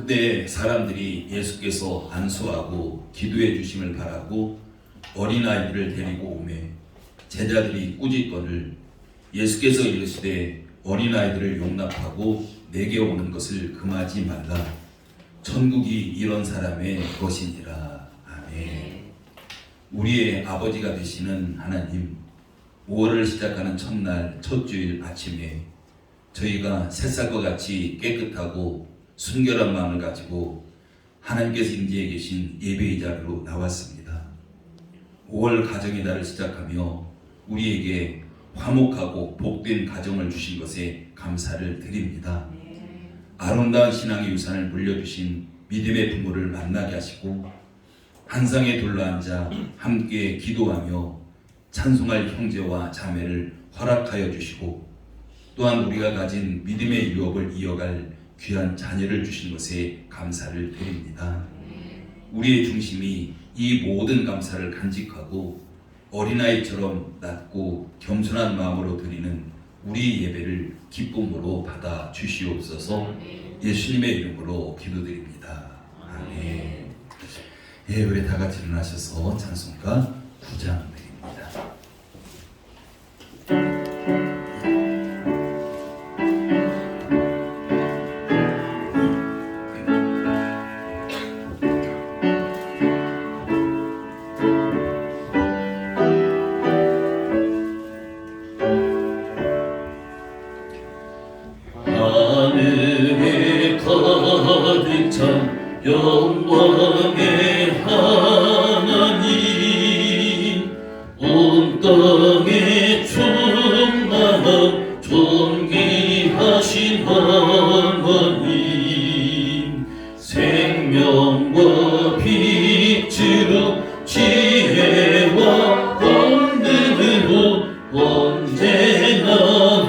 그때 사람들이 예수께서 안수하고 기도해 주심을 바라고 어린아이들을 데리고 오매 제자들이 꾸짖거늘 예수께서 이르시되 어린아이들을 용납하고 내게 오는 것을 금하지 말라. 천국이 이런 사람의 것이니라. 아멘. 우리의 아버지가 되시는 하나님, 5월을 시작하는 첫날 첫 주일 아침에 저희가 새싹과 같이 깨끗하고 순결한 마음을 가지고 하나님께서 임재해 계신 예배의 자리로 나왔습니다. 5월 가정의 달을 시작하며 우리에게 화목하고 복된 가정을 주신 것에 감사를 드립니다. 아름다운 신앙의 유산을 물려주신 믿음의 부모를 만나게 하시고 한 상에 둘러앉아 함께 기도하며 찬송할 형제와 자매를 허락하여 주시고 또한 우리가 가진 믿음의 유업을 이어갈 귀한 자녀를 주신 것에 감사를 드립니다. 우리의 중심이 이 모든 감사를 간직하고 어린아이처럼 낮고 겸손한 마음으로 드리는 우리 예배를 기쁨으로 받아 주시옵소서. 예수님의 이름으로 기도드립니다. 아멘. 예, 우리 다 같이 일어나셔서 찬송가 9장 드립니다. 하늘에 가득 찬 영광의 하나님, 온 땅에 충만한 존귀하신 하나님, 생명과 빛으로 지혜와 권능으로 언제나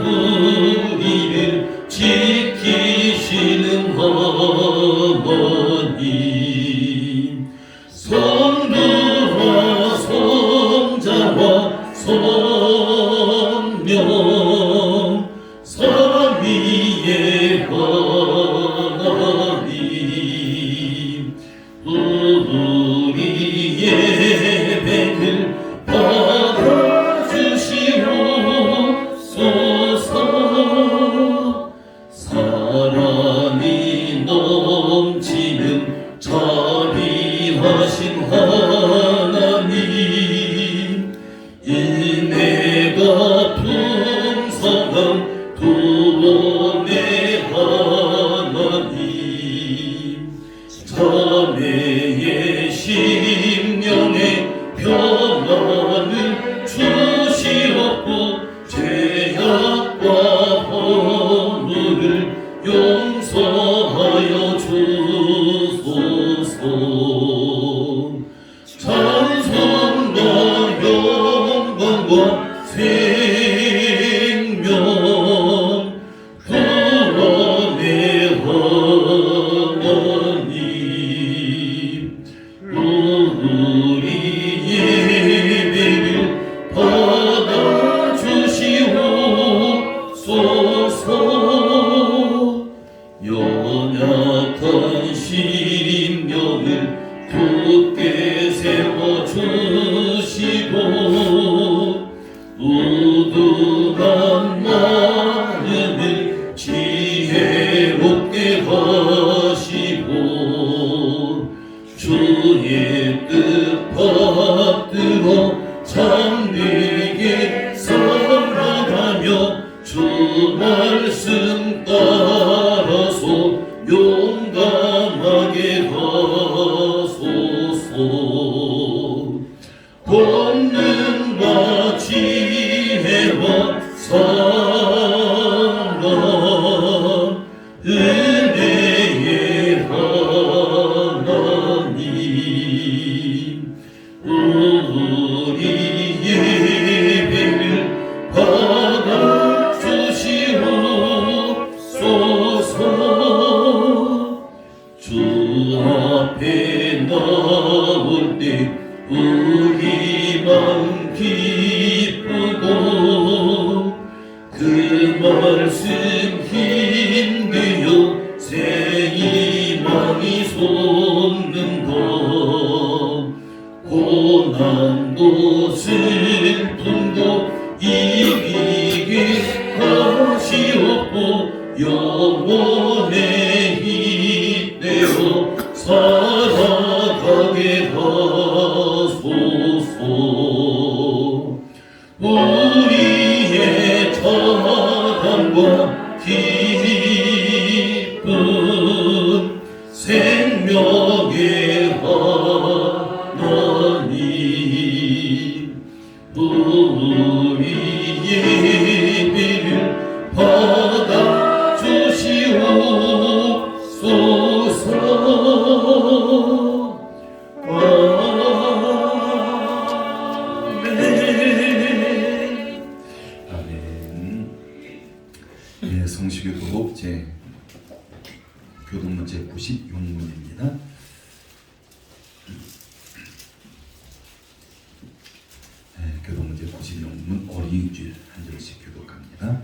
우리를 지키시는 하나님, 성부와 성자와 성령 삼위의 하나님, 우리 예배를 받아주시옵소서. 사랑이 넘치는 자비하신 하나님, 인내가 풍성한 구원의 하나님, 자매의 심령에 평안을 주시옵고 죄악과 허물을 용서하여 주소서. 찬송과 영광과 생명 구원의 하나님, 우리 예배를 받아주시옵소서. 연약한 심령을 굳게 세워주시고 우둔한 마음을 지혜롭게 하시고 주의 뜻 받들어 참되게 살아가며 주 말씀 따라서 용감하게 하소서. 권능과 지혜와 사랑 은혜의 하나님, 우리 예배를 받아주시옵소서. 주 앞에 나올 때 우리 마음 기쁘고 그 말씀 힘되어 새 희망 고난도 슬픔도 이기게 하시옵고 영원에 힘내어 살아가게 하소서. 우리의 찬양과 기쁨 생명의 하나님, 우리의 예배를 받아 주시옵소서. 아멘. 예, 성시교독 제 교독문제 96문입니다. 교독문제 96문 어린이집 한 절씩 교독합니다.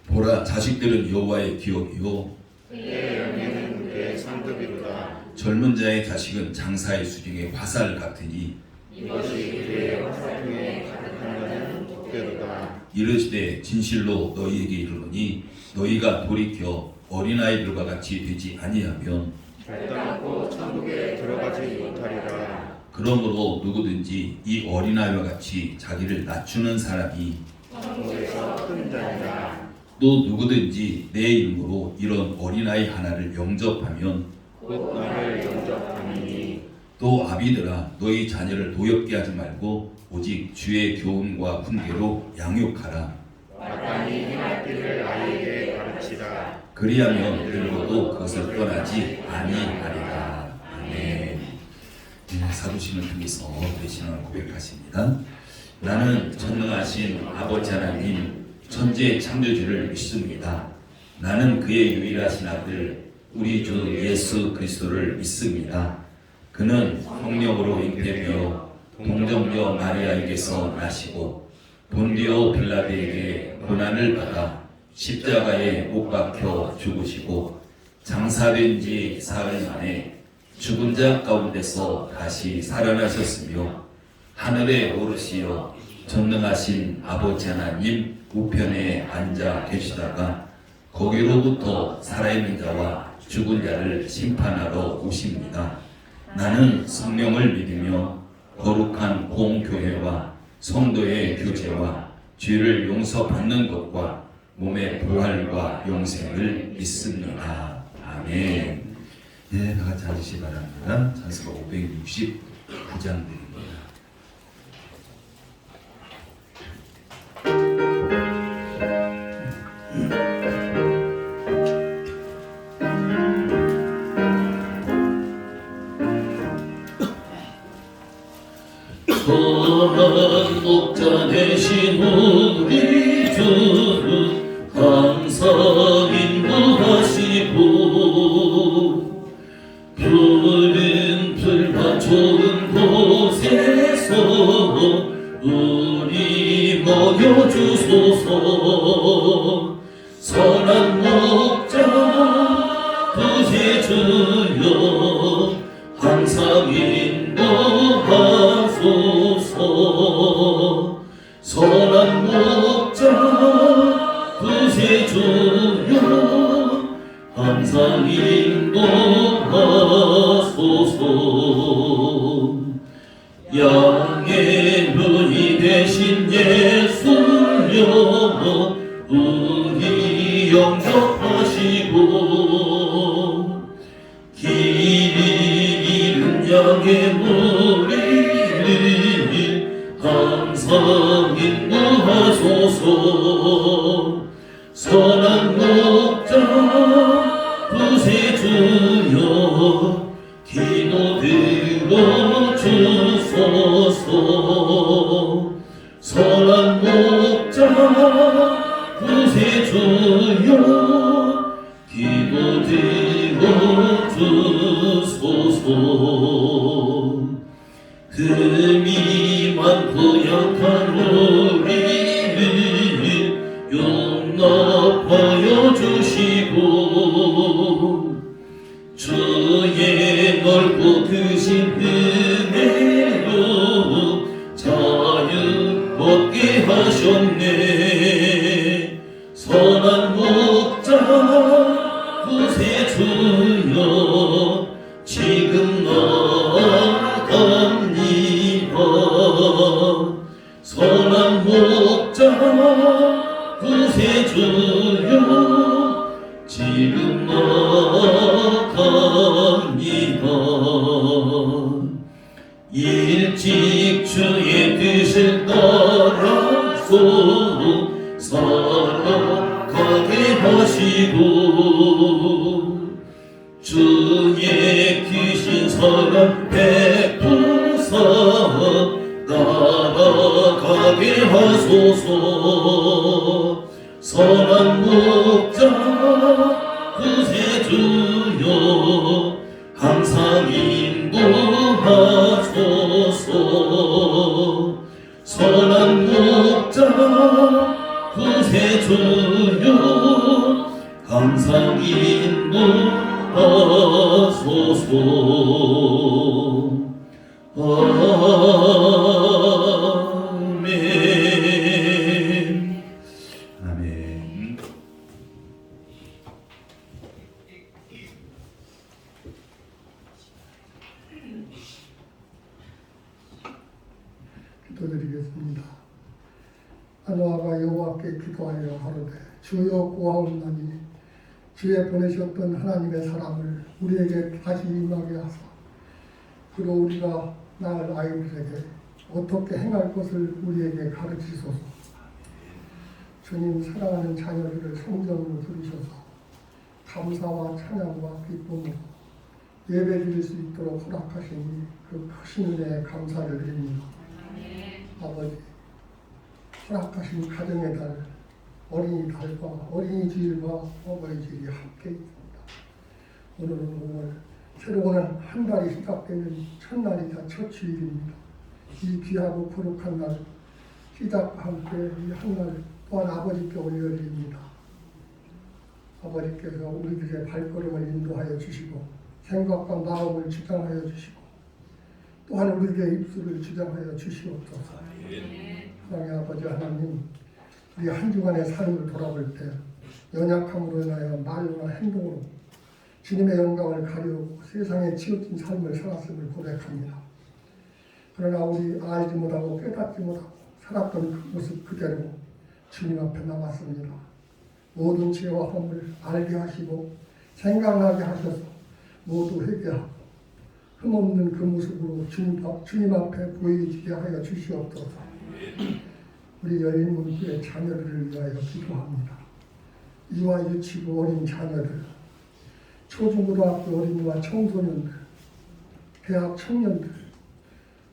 보라, 자식들은 여호와의 기업이요 그의 영예는 그의 상급이로다. 젊은 자의 자식은 장사의 수중의 화살 같으니 이것이 그의 화살 중에 가득한 것은 복되도다. 이르시되 진실로 너희에게 이르노니 너희가 돌이켜 어린아이들과 같이 되지 아니하면 결단코 천국에 들어가지 못하리라. 그러므로 누구든지 이 어린아이와 같이 자기를 낮추는 사람이 천국에서 큰 자니라. 또 누구든지 내 이름으로 이런 어린아이 하나를 영접하면 곧 나를 영접하니. 또 아비들아 너희 자녀를 도엽게 하지 말고 오직 주의 교훈과 훈계로 양육하라. 마땅히 행할 길을 아이에게 가르치라. 그리하면 늙어도 그것을 떠나지 아니하리라. 아멘. 사도신을 통해서 배신을 고백하십니다. 나는 전능하신 아버지 하나님 천지의 창조주를 믿습니다. 나는 그의 유일하신 아들 우리 주 예수 그리스도를 믿습니다. 그는 성령으로 잉태되어 동정녀 마리아에게서 나시고 본디오 빌라데에게 고난을 받아 십자가에 못 박혀 죽으시고 장사된 지 사흘 만에 죽은 자 가운데서 다시 살아나셨으며 하늘에 오르시어 전능하신 아버지 하나님 우편에 앉아 계시다가 거기로부터 살아있는 자와 죽은 자를 심판하러 오십니다. 나는 성령을 믿으며 거룩한 공교회와 성도의 교제와 죄를 용서받는 것과 몸의 부활과 영생을 믿습니다. 아멘. 네, 다 같이 앉으시기 바랍니다. 찬스가 569장들입니다. 선한 목자 되신 우리 주 항상 인도하시고 푸른 풀밭 좋은 곳에서 우리 먹여주소서. 선한 목자 구세주여 항상 인도하소서. 선한 목자 구세주여 항상 인도하소서. 양의 눈이 되신 예수여 우리 영접하시고 길이 잃은 양의 무리를 항상 인도하소서. 선한 목자 구세주여 기도 들어주소서. 선한 목자 구세주여 기도 들어주소서. 흠이 많고 약한 우리를 용납하여 주시고 주의 넓고 크신 은혜로 자유 얻게 하셨네. 선한 목자 구세주여 지금 나갑니다. 선한 목자 구세주여 지금 나갑니다. 일찍 주의 뜻을 따라서 살아가게 하시고 주의 크신 사랑 베푸사 나아가게 하소서. 선한 목자 구세주여 항상 인도하소서. 선한 목자 구세주여 항상 인도하소서. 아멘. 아멘. 기도드리겠습니다. 하나가 여호와께 기도하여 하루되 주여 구하옵나니 주에 보내셨던 하나님의 사랑을 우리에게 다시 임하게 하사 그로 우리가 낳을 아이들에게 어떻게 행할 것을 우리에게 가르치소서. 주님 사랑하는 자녀들을 성전으로 들으셔서 감사와 찬양과 기쁨으로 예배드릴 수 있도록 허락하시니 그 크신 은혜에 감사를 드립니다. 아버지, 허락하신 가정의 달, 어린이달과 어린이주일과 어버이주일이 함께 있습니다. 오늘은 5월 새로운 한 달이 시작되는 첫날이자 첫 주일입니다. 이 귀하고 거룩한 날 시작과 함께 이 한 날 또한 아버지께 올려드립니다. 아버지께서 우리들의 발걸음을 인도하여 주시고 생각과 마음을 주장하여 주시고 또한 우리들의 입술을 주장하여 주시옵소서. 사랑의 아버지 하나님, 우리 한 주간의 삶을 돌아볼 때 연약함으로 인하여 말로나 행동으로 주님의 영광을 가리우고 세상에 치우친 삶을 살았음을 고백합니다. 그러나 우리 알지 못하고 깨닫지 못하고 살았던 그 모습 그대로 주님 앞에 나왔습니다. 모든 죄와 허물을 알게 하시고 생각나게 하셔서 모두 회개하고 흠없는 그 모습으로 주님 앞에 보이게 하여 주시옵소서. 우리 열린문교의 자녀들을 위하여 기도합니다. 이와 유치부 어린 자녀들, 초중고등학교 어린이와 청소년들, 대학 청년들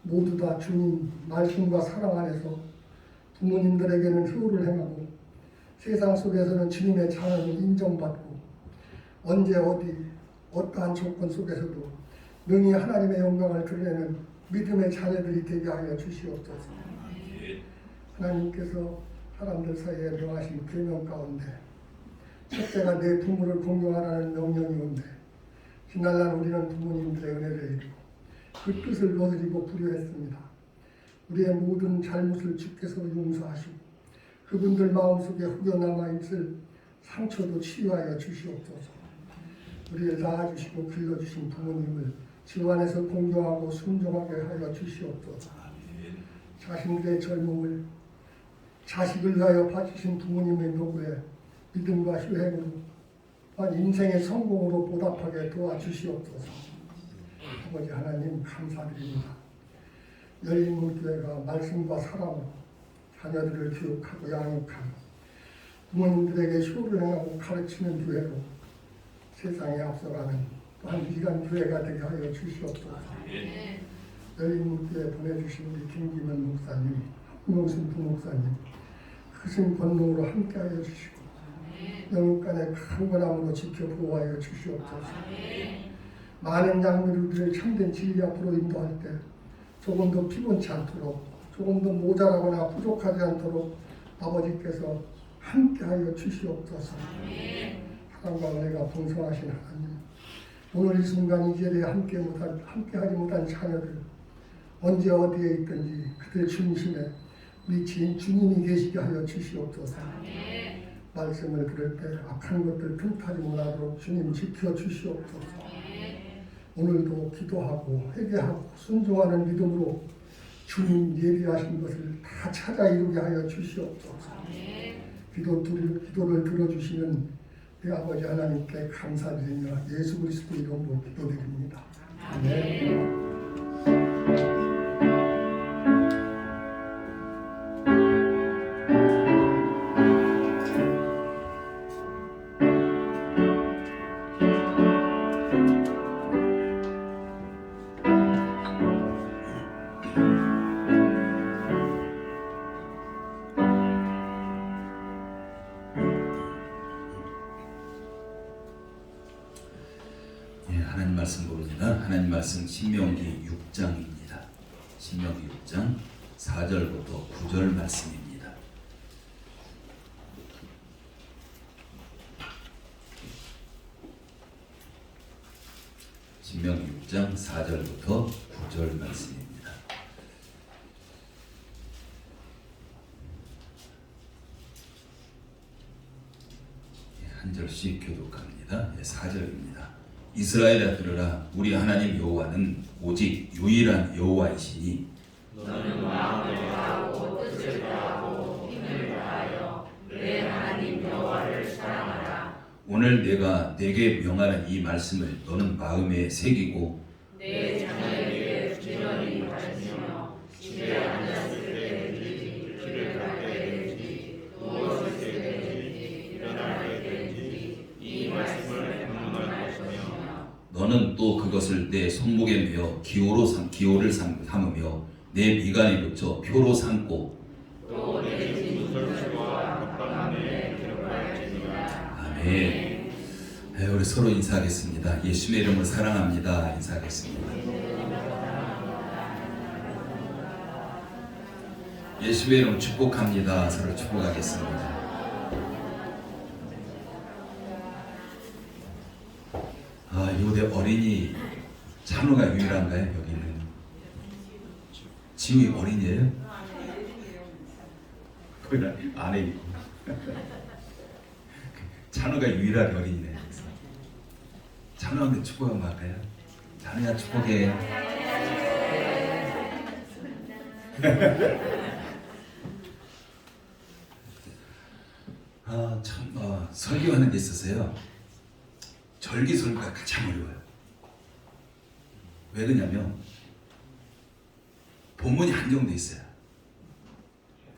모두 다 주님 말씀과 사랑 안에서 부모님들에게는 효를 행하고 세상 속에서는 주님의 자녀를 인정받고 언제 어디 어떠한 조건 속에서도 능히 하나님의 영광을 드러내는 믿음의 자녀들이 되게 하여 주시옵소서. 하나님께서 사람들 사이에 명하신 계명 가운데 첫째가 내 부모를 공경하라는 명령이 온데 지난날 우리는 부모님들의 은혜를 이루고 그 뜻을 거스리고 불효했습니다. 우리의 모든 잘못을 주께서 용서하시고 그분들 마음속에 후겨남아 있을 상처도 치유하여 주시옵소서. 우리를 낳아주시고 길러주신 부모님을 주 안에서 공경하고 순종하게 하여 주시옵소서. 자신들의 젊음을 자식을 위하여 바치신 부모님의 노고에 믿음과 희행으로 또한 인생의 성공으로 보답하게 도와주시옵소서. 아버지 하나님 감사드립니다. 열린문교회가 말씀과 사랑으로 자녀들을 교육하고 양육하고 부모님들에게 효를 행하고 가르치는 교회로 세상에 앞서가는 또한 귀한 교회가 되게 하여 주시옵소서. 열린문교회에 보내주신 우리 김기문 목사님, 한명순 부목사님 크신 권능으로 함께하여 주시고 영육간의 강건함으로 지켜 보호하여 주시옵소서. 많은 양미루들을 참된 진리 앞으로 인도할 때 조금 더 피곤치 않도록 조금 더 모자라거나 부족하지 않도록 아버지께서 함께하여 주시옵소서. 사랑과 은혜가 풍성하신 하나님, 오늘 이 순간 이 자리에 함께하지 못한 자녀들 언제 어디에 있든지 그들 중심에 미친 주님이 계시게 하여 주시옵소서. 말씀을 들을 때 악한 것들 틈타지 못하도록 주님 지켜 주시옵소서. 오늘도 기도하고 회개하고 순종하는 믿음으로 주님 예비하신 것을 다 찾아 이루게 하여 주시옵소서. 기도를 들어주시는 우리 아버지 하나님께 감사드리며 예수 그리스도 이름으로 기도드립니다. 아멘. 하나님 말씀 봅니다. 하나님 말씀 신명기 6장입니다. 신명기 6장 4절부터 9절 말씀입니다. 신명기 6장 4절부터 9절 말씀입니다. 한 절씩 교독합니다. 4절입니다. 이스라엘아 들으라. 우리 하나님 여호와는 오직 유일한 여호와이시니 너는 마음을 다하고 뜻을 다하고 힘을 다하여 내 하나님 여호와를 사랑하라. 오늘 내가 네게 명하는 이 말씀을 너는 마음에 새기고 내 자녀에게 부지런히 가르치며 집에 앉았을 때든지 길을 갈 때든지 누웠을 때든지 일어날 때든지 이 말씀을 강론할 것이며 너는 또 그것을 내 손목에 메어 기호를 삼으며 내 미간에 붙여 표로 삼고 또 내 진술과 법방문에 기록할지니라. 아멘. 우리 서로 인사하겠습니다. 예수의 이름으로 사랑합니다. 인사하겠습니다. 예수의 이름으로 축복합니다. 서로 축복하겠습니다. 요대 어린이 찬호가 유일한가요? 여기는 지우이 어린이에요? 거기 안에 있고 찬호가 유일하게 어린이네. 찬호한테 축복 한번 할까요? 찬호야 축복해. 설교하는 데 있어서요 절기 설교가 가장 어려워요. 왜 그러냐면 본문이 한정돼 있어요.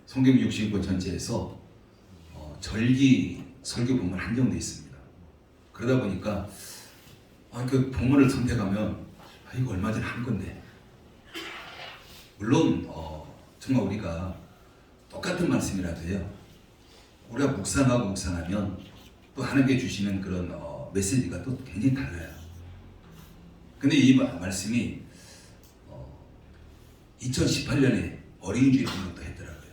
성경 60권 전체에서 절기 설교 본문 한정돼 있습니다. 그러다 보니까 그 본문을 선택하면 이거 얼마 전에 한 건데 물론 정말 우리가 똑같은 말씀이라도요 우리가 묵상하면 또 하나님께 주시는 그런 메시지가 또 굉장히 달라요. 근데 이 말씀이 2018년에 어린이 주일 공연도 했더라고요.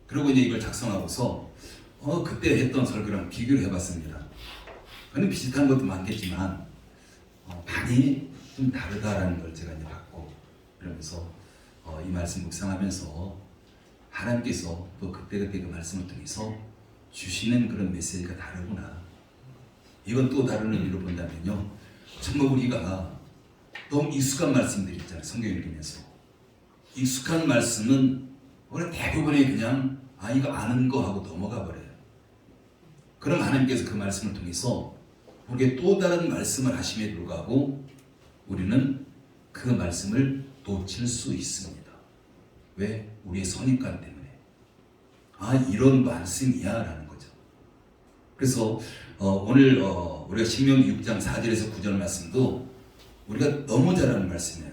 그리고 이제 이걸 작성하고서 그때 했던 설교랑 비교를 해봤습니다. 근데 비슷한 것도 많겠지만 많이 좀 다르다라는 걸 제가 이제 봤고 그러면서 이 말씀 묵상하면서 하나님께서 또 그때그때 그 말씀을 통해서 주시는 그런 메시지가 다르구나. 이건 또 다른 의미로 본다면요 정말 우리가 너무 익숙한 말씀들이 있잖아요. 성경 읽으면서 익숙한 말씀은 우리 대부분이 그냥 이거 아는 거 하고 넘어가 버려요. 그럼 하나님께서 그 말씀을 통해서 우리에게 또 다른 말씀을 하심에 불구하고 우리는 그 말씀을 놓칠 수 있습니다. 왜? 우리의 선입관 때문에 이런 말씀이야 라는 거죠. 그래서 오늘 우리가 신명기 6장 4절에서 9절 말씀도 우리가 너무 잘 아는 말씀이에요.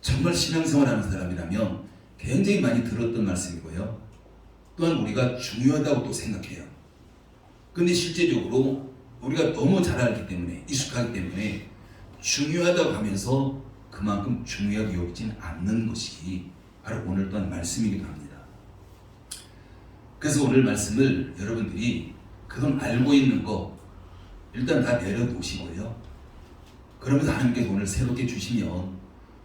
정말 신앙생활하는 사람이라면 굉장히 많이 들었던 말씀이고요. 또한 우리가 중요하다고 또 생각해요. 근데 실제적으로 우리가 너무 잘 알기 때문에 익숙하기 때문에 중요하다고 하면서 그만큼 중요하게 여기진 않는 것이 바로 오늘 또한 말씀이기도 합니다. 그래서 오늘 말씀을 여러분들이 그동안 알고 있는 거 일단 다 내려놓으시고요. 그러면서 하나님께서 오늘 새롭게 주시면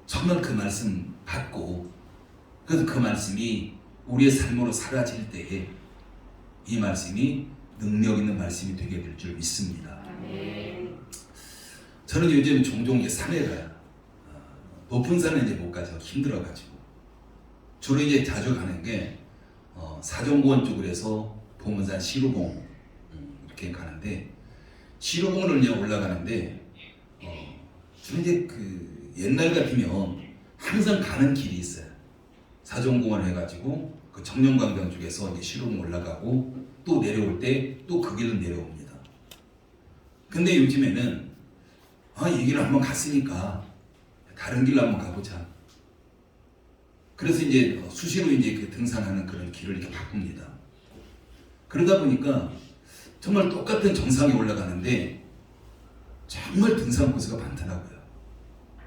정말 그 말씀 받고, 그래서 그 말씀이 우리의 삶으로 사라질 때에 이 말씀이 능력 있는 말씀이 되게 될 줄 믿습니다. 저는 요즘 종종 이제 산에 가요. 높은 산에 이제 못 가죠. 힘들어가지고. 주로 이제 자주 가는 게 사정공원 쪽으로 해서 봉은산 시루봉 이렇게 가는데, 시루봉을 이제 올라가는데 저는 이제 그 옛날 같으면 항상 가는 길이 있어요. 사정공원 해가지고 그 청년광장 쪽에서 이제 시루봉 올라가고 또 내려올 때 또 그 길로 내려옵니다. 근데 요즘에는 이 길을 한번 갔으니까 다른 길로 한번 가보자. 그래서 이제 수시로 이제 그 등산하는 그런 길을 이렇게 바꿉니다. 그러다 보니까 정말 똑같은 정상에 올라가는데 정말 등산 코스가 많더라고요.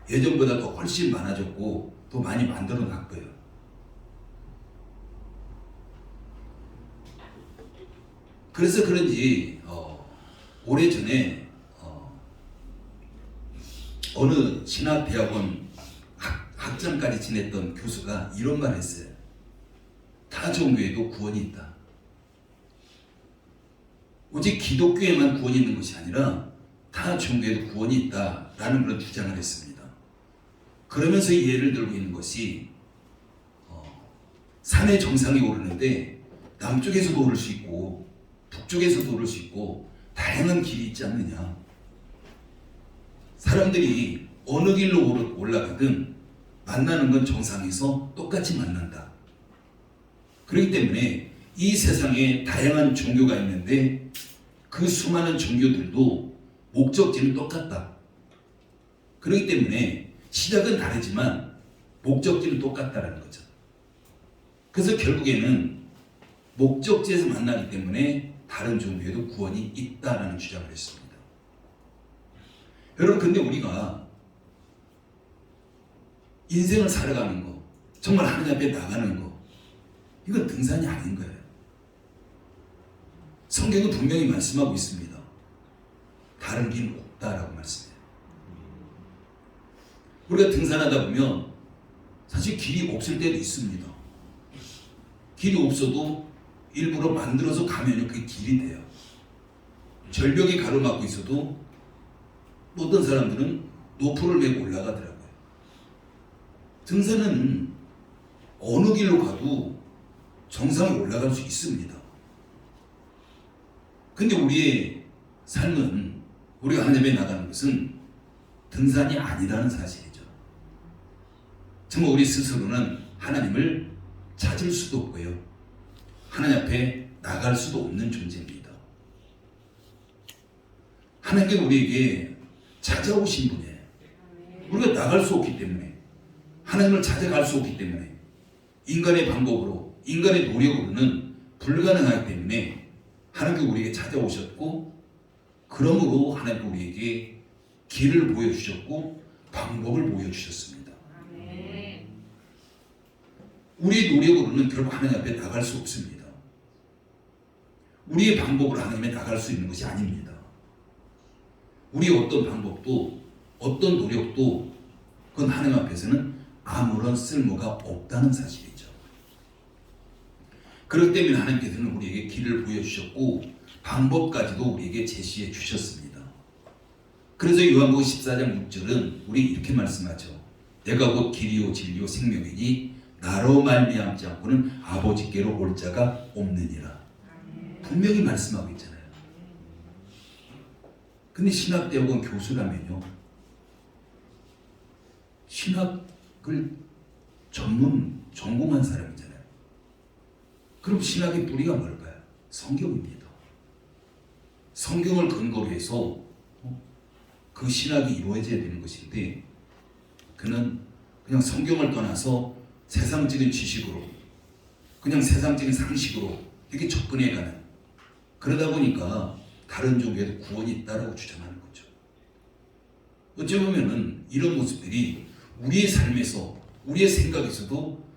예전보다 더 훨씬 많아졌고 더 많이 만들어 놨고요. 그래서 그런지 오래전에 어느 신학대학원 학장까지 지냈던 교수가 이런 말 했어요. 타 종교에도 구원이 있다. 오직 기독교에만 구원이 있는 것이 아니라 타 종교에도 구원이 있다라는 그런 주장을 했습니다. 그러면서 이 예를 들고 있는 것이 산의 정상에 오르는데 남쪽에서도 오를 수 있고 북쪽에서도 오를 수 있고 다양한 길이 있지 않느냐. 사람들이 어느 길로 올라가든 만나는 건 정상에서 똑같이 만난다. 그렇기 때문에 이 세상에 다양한 종교가 있는데 그 수많은 종교들도 목적지는 똑같다. 그렇기 때문에 시작은 다르지만 목적지는 똑같다라는 거죠. 그래서 결국에는 목적지에서 만나기 때문에 다른 종교에도 구원이 있다라는 주장을 했습니다. 여러분, 근데 우리가 인생을 살아가는 거, 정말 하나님 앞에 나가는 거, 이건 등산이 아닌 거예요. 성경은 분명히 말씀하고 있습니다. 다른 길은 없다라고 말씀해요. 우리가 등산하다 보면 사실 길이 없을 때도 있습니다. 길이 없어도 일부러 만들어서 가면 그게 길이 돼요. 절벽이 가로막고 있어도 어떤 사람들은 노프를 메고 올라가더라고요. 등산은 어느 길로 가도 정상에 올라갈 수 있습니다. 근데 우리의 삶은, 우리가 하나님에 나가는 것은 등산이 아니라는 사실이죠. 정말 우리 스스로는 하나님을 찾을 수도 없고요, 하나님 앞에 나갈 수도 없는 존재입니다. 하나님께서 우리에게 찾아오신 분이에요. 우리가 나갈 수 없기 때문에, 하나님을 찾아갈 수 없기 때문에, 인간의 방법으로, 인간의 노력으로는 불가능하기 때문에 하나님께서 우리에게 찾아오셨고, 그러므로 하나님께서 우리에게 길을 보여주셨고 방법을 보여주셨습니다. 우리의 노력으로는 결국 하나님 앞에 나갈 수 없습니다. 우리의 방법으로 하나님에 나갈 수 있는 것이 아닙니다. 우리의 어떤 방법도 어떤 노력도 그건 하나님 앞에서는 아무런 쓸모가 없다는 사실이죠. 그렇기 때문에 하나님께서는 우리에게 길을 보여주셨고 방법까지도 우리에게 제시해 주셨습니다. 그래서 요한복음 14장 6절은 우리 이렇게 말씀하죠. 내가 곧 길이요 진리요 생명이니 나로 말미암지 않고는 아버지께로 올 자가 없느니라. 분명히 말씀하고 있잖아요. 근데 신학대학원 교수라면요, 신학을 전공한 사람이잖아요. 그럼 신학의 뿌리가 뭘까요? 성경입니다. 성경을 근거로 해서 그 신학이 이루어져야 되는 것인데, 그는 그냥 성경을 떠나서 세상적인 지식으로, 그냥 세상적인 상식으로 이렇게 접근해가는, 그러다 보니까 다른 종교에도 구원이 있다라고 주장하는 거죠. 어찌 보면은 이런 모습들이 우리의 삶에서, 우리의 생각에서도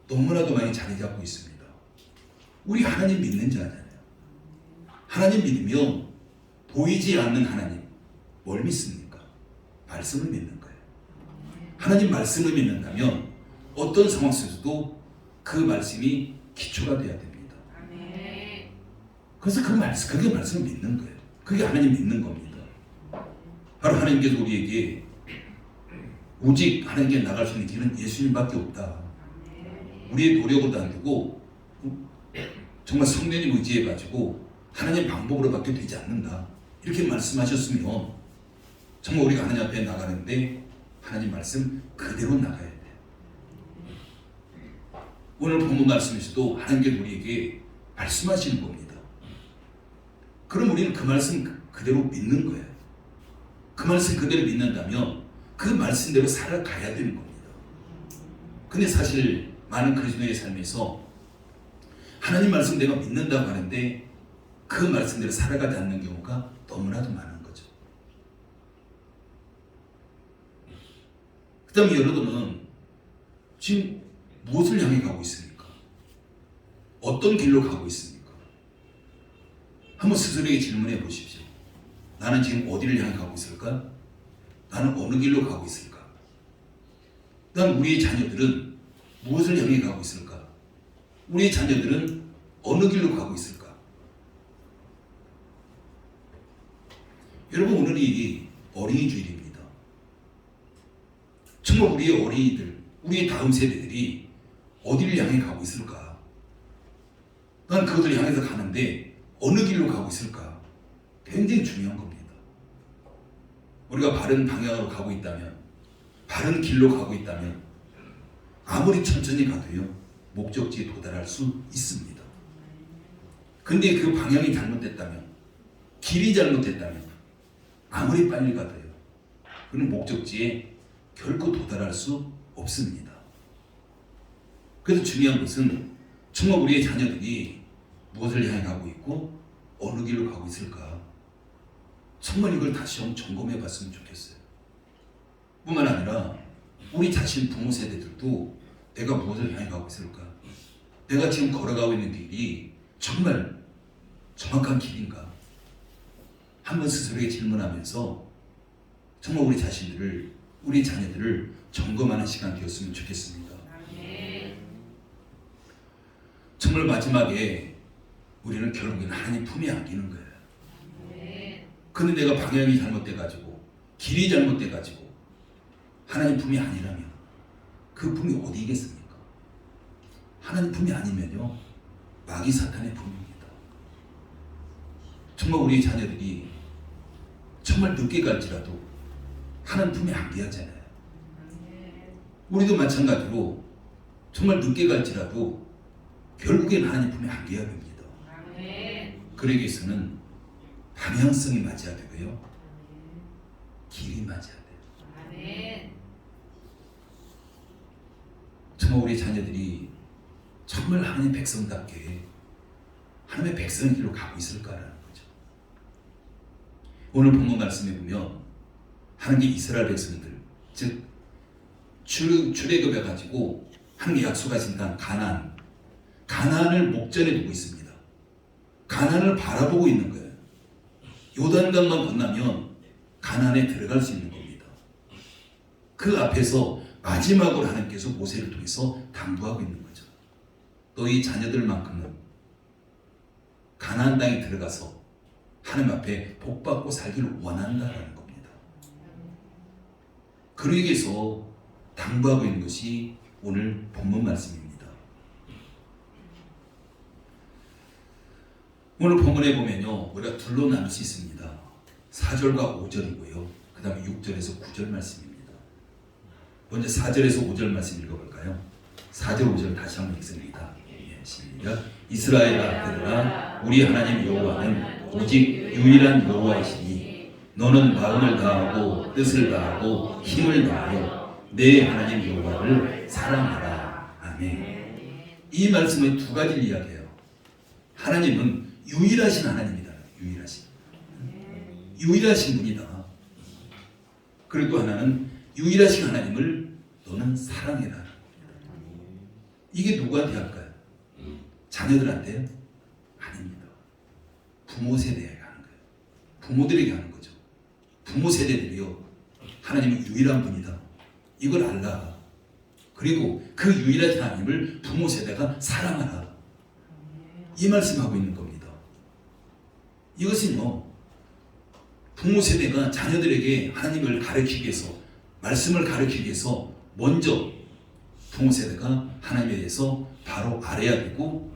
너무나도 많이 자리 잡고 있습니다. 우리 하나님 믿는 자잖아요. 하나님 믿으면 보이지 않는 하나님, 뭘 믿습니까? 말씀을 믿는 거예요. 하나님 말씀을 믿는다면 어떤 상황 속에서도 그 말씀이 기초가 되어야 됩니다. 그래서 그게 말씀을 믿는 거예요. 그게 하나님 믿는 겁니다. 바로 하나님께서 우리에게 오직 하나님께 나갈 수 있는 길은 예수님밖에 없다. 우리의 노력으로도 안 되고 정말 성령님 의지해가지고 하나님 방법으로밖에 되지 않는다. 이렇게 말씀하셨으면 정말 우리가 하나님 앞에 나가는데 하나님 말씀 그대로 나가야 돼. 오늘 본문 말씀에서도 하나님께서 우리에게 말씀하시는 겁니다. 그럼 우리는 그 말씀 그대로 믿는 거예요. 그 말씀 그대로 믿는다면 그 말씀대로 살아가야 되는 겁니다. 근데 사실 많은 그리스도의 삶에서 하나님 말씀 내가 믿는다고 하는데 그 말씀대로 살아가지 않는 경우가 너무나도 많은 거죠. 그 다음에 여러분은 지금 무엇을 향해 가고 있습니까? 어떤 길로 가고 있습니까? 한번 스스로에게 질문해 보십시오. 나는 지금 어디를 향해 가고 있을까? 나는 어느 길로 가고 있을까? 그다음 우리의 자녀들은 무엇을 향해 가고 있을까? 우리의 자녀들은 어느 길로 가고 있을까? 여러분, 오늘이 어린이 주일입니다. 정말 우리의 어린이들, 우리의 다음 세대들이 어디를 향해 가고 있을까? 난 그것을 향해서 가는데 어느 길로 가고 있을까? 굉장히 중요한 겁니다. 우리가 바른 방향으로 가고 있다면, 바른 길로 가고 있다면 아무리 천천히 가도요 목적지에 도달할 수 있습니다. 근데 그 방향이 잘못됐다면, 길이 잘못됐다면 아무리 빨리 가도요 그는 목적지에 결코 도달할 수 없습니다. 그래서 중요한 것은 정말 우리의 자녀들이 무엇을 향해 가고 있고 어느 길로 가고 있을까, 정말 이걸 다시 한번 점검해 봤으면 좋겠어요. 뿐만 아니라 우리 자신 부모 세대들도 내가 무엇을 향해 가고 있을까, 내가 지금 걸어가고 있는 길이 정말 정확한 길인가, 한번 스스로에게 질문하면서 정말 우리 자신들을, 우리 자녀들을 점검하는 시간 되었으면 좋겠습니다. 정말 마지막에 우리는 결국에는 하나님 품에 안기는 거예요. 근데 내가 방향이 잘못돼가지고, 길이 잘못돼가지고 하나님 품이 아니라면 그 품이 어디겠습니까? 하나님 품이 아니면요 마귀 사탄의 품입니다. 정말 우리 자녀들이 정말 늦게 갈지라도 하나님 품에 안겨야잖아요. 우리도 마찬가지로 정말 늦게 갈지라도 결국엔 하나님 품에 안겨야 됩니다. 그러기 위해서는 방향성이 맞아야 되고요 길이 맞아야 돼요. 정말 우리 자녀들이 정말 하나님 백성답게 하나님의 백성의 길로 가고 있을까라는 거죠. 오늘 본문 말씀에 보면 하나님의 이스라엘 백성들, 즉 출애굽해 가지고 하나님의 약속하신 땅 가나안을 목전에 두고 있습니다. 가나안을 바라보고 있는 거예요. 요단강만 건너면 가나안에 들어갈 수 있는 겁니다. 그 앞에서 마지막으로 하나님께서 모세를 통해서 당부하고 있는 거죠. 너희 자녀들만큼은 가나안 땅에 들어가서 하나님 앞에 복받고 살기를 원한다라는 겁니다. 그러기 위해서 당부하고 있는 것이 오늘 본문 말씀입니다. 오늘 본문에 보면요 우리가 둘로 나눌 수 있습니다. 4절과 5절이고요 그 다음에 6절에서 9절 말씀입니다. 먼저 4절에서 5절 말씀 읽어볼까요? 4절 5절 다시 한번 읽습니다. 시작. 이스라엘아 들으라, 우리 하나님 여호와는 오직 유일한 여호와이시니 너는 마음을 다하고 뜻을 다하고 힘을 다하여 내 하나님 여호와를 사랑하라. 아멘. 이 말씀은 두 가지를 이야기해요. 하나님은 유일하신 하나님이다. 유일하신 분이다. 그리고 하나는 유일하신 하나님을 너는 사랑해라. 이게 누구한테 할까요? 자녀들한테요? 아닙니다. 부모 세대에 하는 거예요. 부모들에게 하는 거죠. 부모 세대들이요, 하나님은 유일한 분이다, 이걸 알라. 그리고 그 유일한 하나님을 부모 세대가 사랑하라, 이 말씀하고 있는 겁니다. 이것은요, 부모 세대가 자녀들에게 하나님을 가르치기 위해서, 말씀을 가르치기 위해서 먼저 부모 세대가 하나님에 대해서 바로 알아야 되고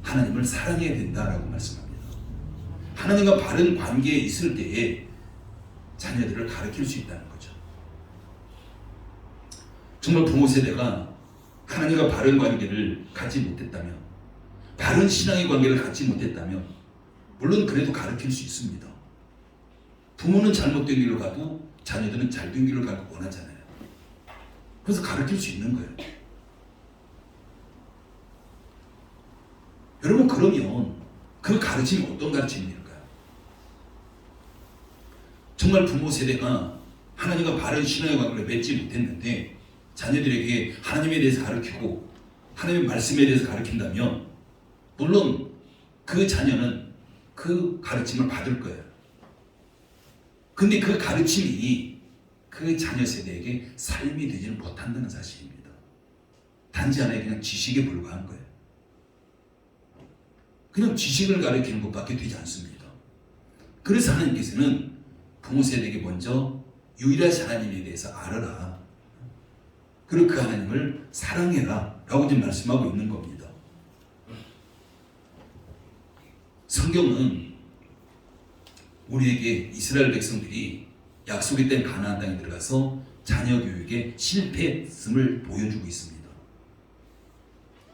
하나님을 사랑해야 된다라고 말씀합니다. 하나님과 바른 관계에 있을 때에 자녀들을 가르칠 수 있다는 거죠. 정말 부모 세대가 하나님과 바른 관계를 갖지 못했다면, 바른 신앙의 관계를 갖지 못했다면, 물론 그래도 가르칠 수 있습니다. 부모는 잘못된 길로 가도 자녀들은 잘된 길로 가길 원하잖아요. 그래서 가르칠 수 있는 거예요. 여러분, 그러면 그 가르침이 어떤 가르침일까요? 정말 부모 세대가 하나님과 바른 신앙의 관계를 맺지 못했는데 자녀들에게 하나님에 대해서 가르치고 하나님의 말씀에 대해서 가르친다면 물론 그 자녀는 그 가르침을 받을 거예요. 근데 그 가르침이 그 자녀 세대에게 삶이 되지는 못한다는 사실입니다. 단지 하나의 그냥 지식에 불과한 거예요. 그냥 지식을 가르치는 것밖에 되지 않습니다. 그래서 하나님께서는 부모 세대에게 먼저 유일하신 하나님에 대해서 알아라, 그리고 그 하나님을 사랑해라 라고 지금 말씀하고 있는 겁니다. 성경은 우리에게 이스라엘 백성들이 약속의 땅 가나안 땅에 들어가서 자녀 교육에 실패했음을 보여주고 있습니다.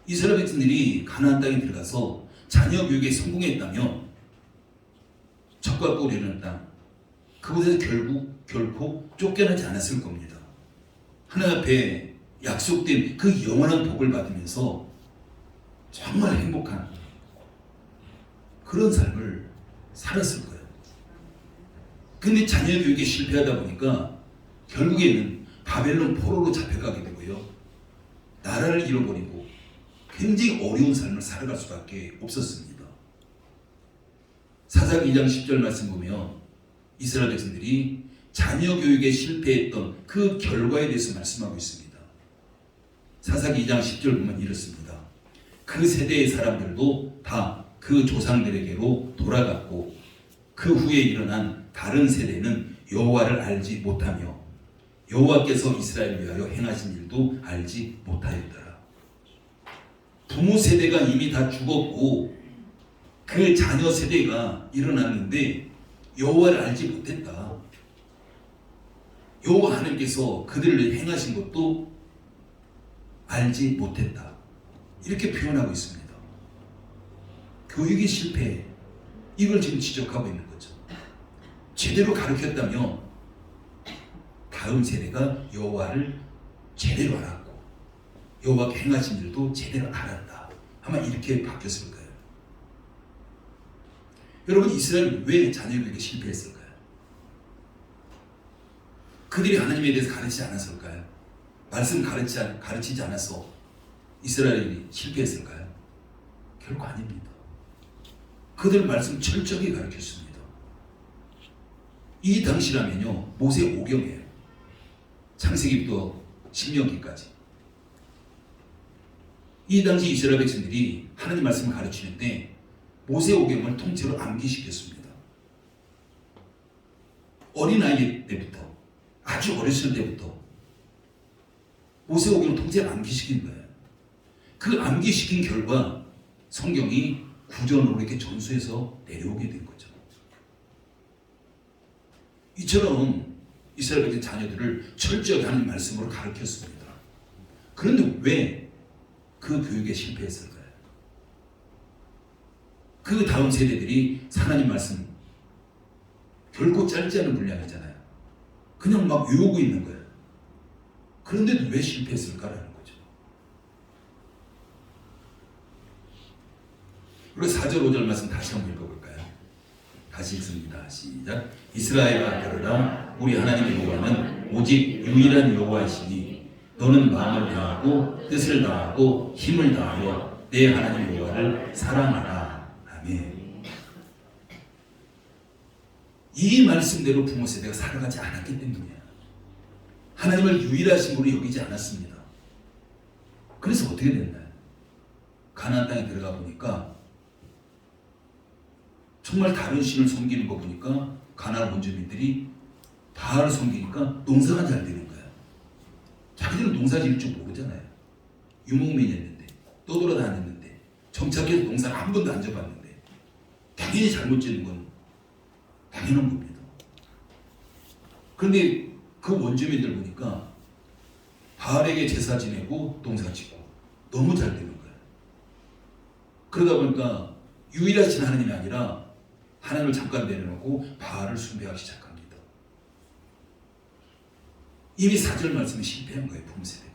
이스라엘 백성들이 가나안 땅에 들어가서 자녀 교육에 성공했다면 젖과 꿀이 흐르는 땅, 그곳에서 결코 쫓겨나지 않았을 겁니다. 하나님 앞에 약속된 그 영원한 복을 받으면서 정말 행복한 그런 삶을 살았을 거예요. 근데 자녀 교육에 실패하다 보니까 결국에는 바벨론 포로로 잡혀가게 되고요, 나라를 잃어버리고 굉장히 어려운 삶을 살아갈 수밖에 없었습니다. 사사기 2장 10절 말씀 보면 이스라엘 백성들이 자녀 교육에 실패했던 그 결과에 대해서 말씀하고 있습니다. 사사기 2장 10절 보면 이렇습니다. 그 세대의 사람들도 다 그 조상들에게로 돌아갔고 그 후에 일어난 다른 세대는 여호와를 알지 못하며 여호와께서 이스라엘을 위하여 행하신 일도 알지 못하였더라. 부모 세대가 이미 다 죽었고 그 자녀 세대가 일어났는데 여호와를 알지 못했다. 여호와 하나님께서 그들을 행하신 것도 알지 못했다. 이렇게 표현하고 있습니다. 교육의 실패, 이걸 지금 지적하고 있는 거죠. 제대로 가르쳤다면 다음 세대가 여호와를 제대로 알았고 여호와께 행하신 일도 제대로 알았다. 아마 이렇게 바뀌었을 거예요. 여러분, 이스라엘은 왜 자녀에게 실패했을까요? 그들이 하나님에 대해서 가르치지 않았을까요? 말씀 가르치지 않아서 이스라엘이 실패했을까요? 결코 아닙니다. 그들 말씀 철저히 가르쳤습니다. 이 당시라면요, 모세 오경이에요. 창세기부터 신명기까지. 이 당시 이스라엘 백성들이 하나님 말씀을 가르치는데 모세 오경을 통째로 암기시켰습니다. 어린아이 때부터, 아주 어렸을 때부터 모세 오경을 통째로 암기시킨 거예요. 그 암기시킨 결과 성경이 구전으로 이렇게 전수해서 내려오게 된 거죠. 이처럼 이스라엘 백성 자녀들을 철저하게 하나님 말씀으로 가르쳤습니다. 그런데 왜 그 교육에 실패했을까요? 그 다음 세대들이 하나님 말씀 결코 짧지 않은 분량이잖아요. 그냥 막 외우고 있는 거예요. 그런데도 왜 실패했을까라는 거죠. 그리고 4절 5절 말씀 다시 한번 읽어볼까요? 다시 읽습니다. 시작. 이스라엘아 들으라. 우리 하나님 여호와는 오직 유일한 여호와이시니 너는 마음을 다하고 뜻을 다하고 힘을 다하여 내 하나님 여호와를 사랑하라. 아멘. 이 말씀대로 부모 세대가 살아가지 않았기 때문이에요. 하나님을 유일하신 분으로 여기지 않았습니다. 그래서 어떻게 됐나요? 가나안 땅에 들어가 보니까 정말 다른 신을 섬기는 거 보니까 가나안 원주민들이 바알을 섬기니까 농사가 잘 되는 거예요. 자기들은 농사 지을 줄 모르잖아요. 유목민이었는데 떠돌아다녔는데 정착해서 농사를 한 번도 안 져봤는데 당연히 잘못 짓는 건 당연한 겁니다. 그런데 그 원주민들 보니까 바알에게 제사 지내고 농사 짓고 너무 잘 되는 거예요. 그러다 보니까 유일하신 하나님이 아니라 하나님을 잠깐 내려놓고 바알을 숭배하기 시작합니다. 이미 4절 말씀이 실패한 거예요. 부모 세대가.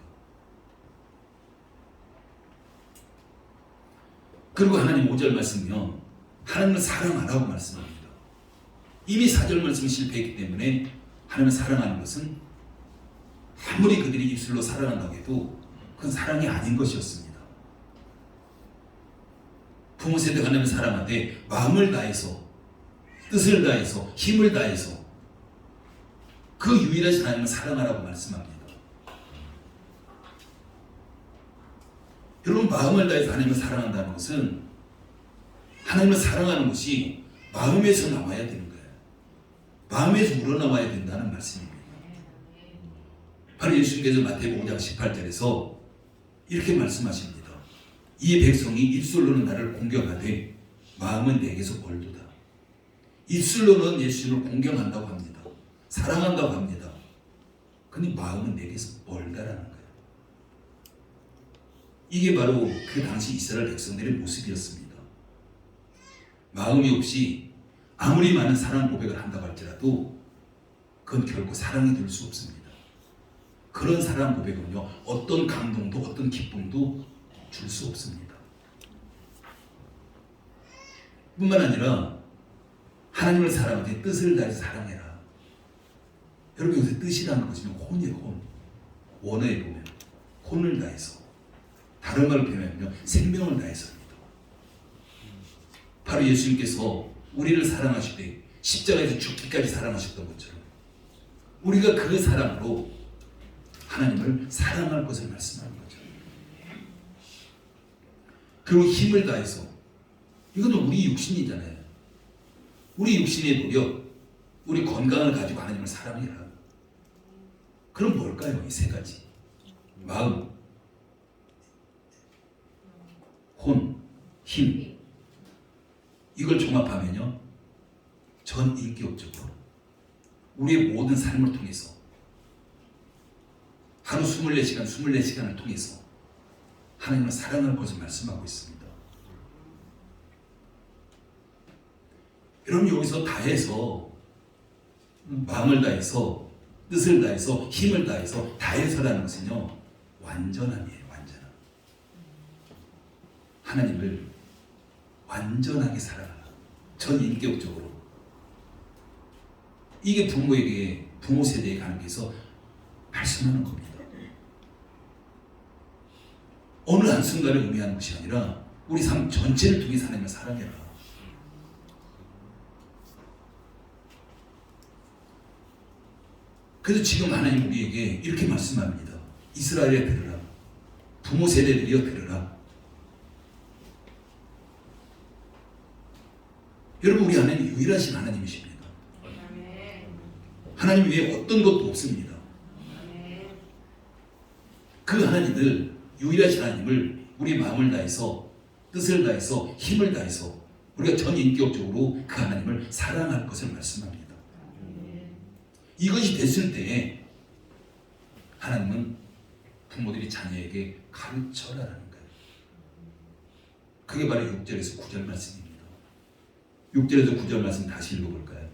그리고 하나님 5절 말씀이요, 하나님을 사랑하라고 말씀합니다. 이미 4절 말씀이 실패했기 때문에 하나님을 사랑하는 것은 아무리 그들이 입술로 사랑한다고 해도 그건 사랑이 아닌 것이었습니다. 부모 세대가 하나님을 사랑하되 마음을 다해서, 뜻을 다해서, 힘을 다해서 그 유일하신 하나님을 사랑하라고 말씀합니다. 여러분, 마음을 다해서 하나님을 사랑한다는 것은 하나님을 사랑하는 것이 마음에서 나와야 되는 거예요. 마음에서 우러나와야 된다는 말씀입니다. 바로 예수님께서 마태복음 5장 18절에서 이렇게 말씀하십니다. 이 백성이 입술로는 나를 공경하되 마음은 내게서 멀도다. 입술로는 예수님을 공경한다고 합니다. 사랑한다고 합니다. 근데 마음은 내게서 멀다라는 거예요. 이게 바로 그 당시 이스라엘 백성들의 모습이었습니다. 마음이 없이 아무리 많은 사랑 고백을 한다고 할지라도 그건 결코 사랑이 될 수 없습니다. 그런 사랑 고백은요, 어떤 감동도 어떤 기쁨도 줄 수 없습니다. 뿐만 아니라 하나님을 사랑하되 뜻을 다해서 사랑해라. 여러분, 요새 뜻이라는 것이 혼이에요. 혼. 원어에 보면 혼을 다해서, 다른 말로 표현하면 생명을 다해서입니다. 바로 예수님께서 우리를 사랑하실 때 십자가에서 죽기까지 사랑하셨던 것처럼 우리가 그 사랑으로 하나님을 사랑할 것을 말씀하는 거죠. 그리고 힘을 다해서, 이것도 우리 육신이잖아요. 우리 육신의 노력, 우리 건강을 가지고 하나님을 사랑해라. 그럼 뭘까요? 이 세 가지. 마음, 혼, 힘. 이걸 종합하면요, 전 인격적으로 우리의 모든 삶을 통해서 하루 24시간을 통해서 하나님을 사랑할 것을 말씀하고 있습니다. 여러분, 여기서 다해서, 마음을 다해서, 뜻을 다해서, 힘을 다해서, 다해서라는 것은요, 완전함이에요. 완전함. 하나님을 완전하게 사랑하라. 전 인격적으로. 이게 부모에게, 부모 세대에 관계해서 말씀하는 겁니다. 어느 한순간을 의미하는 것이 아니라 우리 삶 전체를 통해 하나님을 사랑해라. 그래서 지금 하나님 우리에게 이렇게 말씀합니다. 이스라엘에 들으라. 부모 세대들이여 들으라. 여러분, 우리 하나님이 유일하신 하나님이십니다. 하나님 외에 어떤 것도 없습니다. 그 하나님을, 유일하신 하나님을 우리 마음을 다해서, 뜻을 다해서, 힘을 다해서 우리가 전 인격적으로 그 하나님을 사랑할 것을 말씀합니다. 이것이 됐을 때에 하나님은 부모들이 자녀에게 가르쳐라라는 거예요. 그게 바로 6절에서 9절 말씀입니다. 6절에서 9절 말씀 다시 읽어볼까요?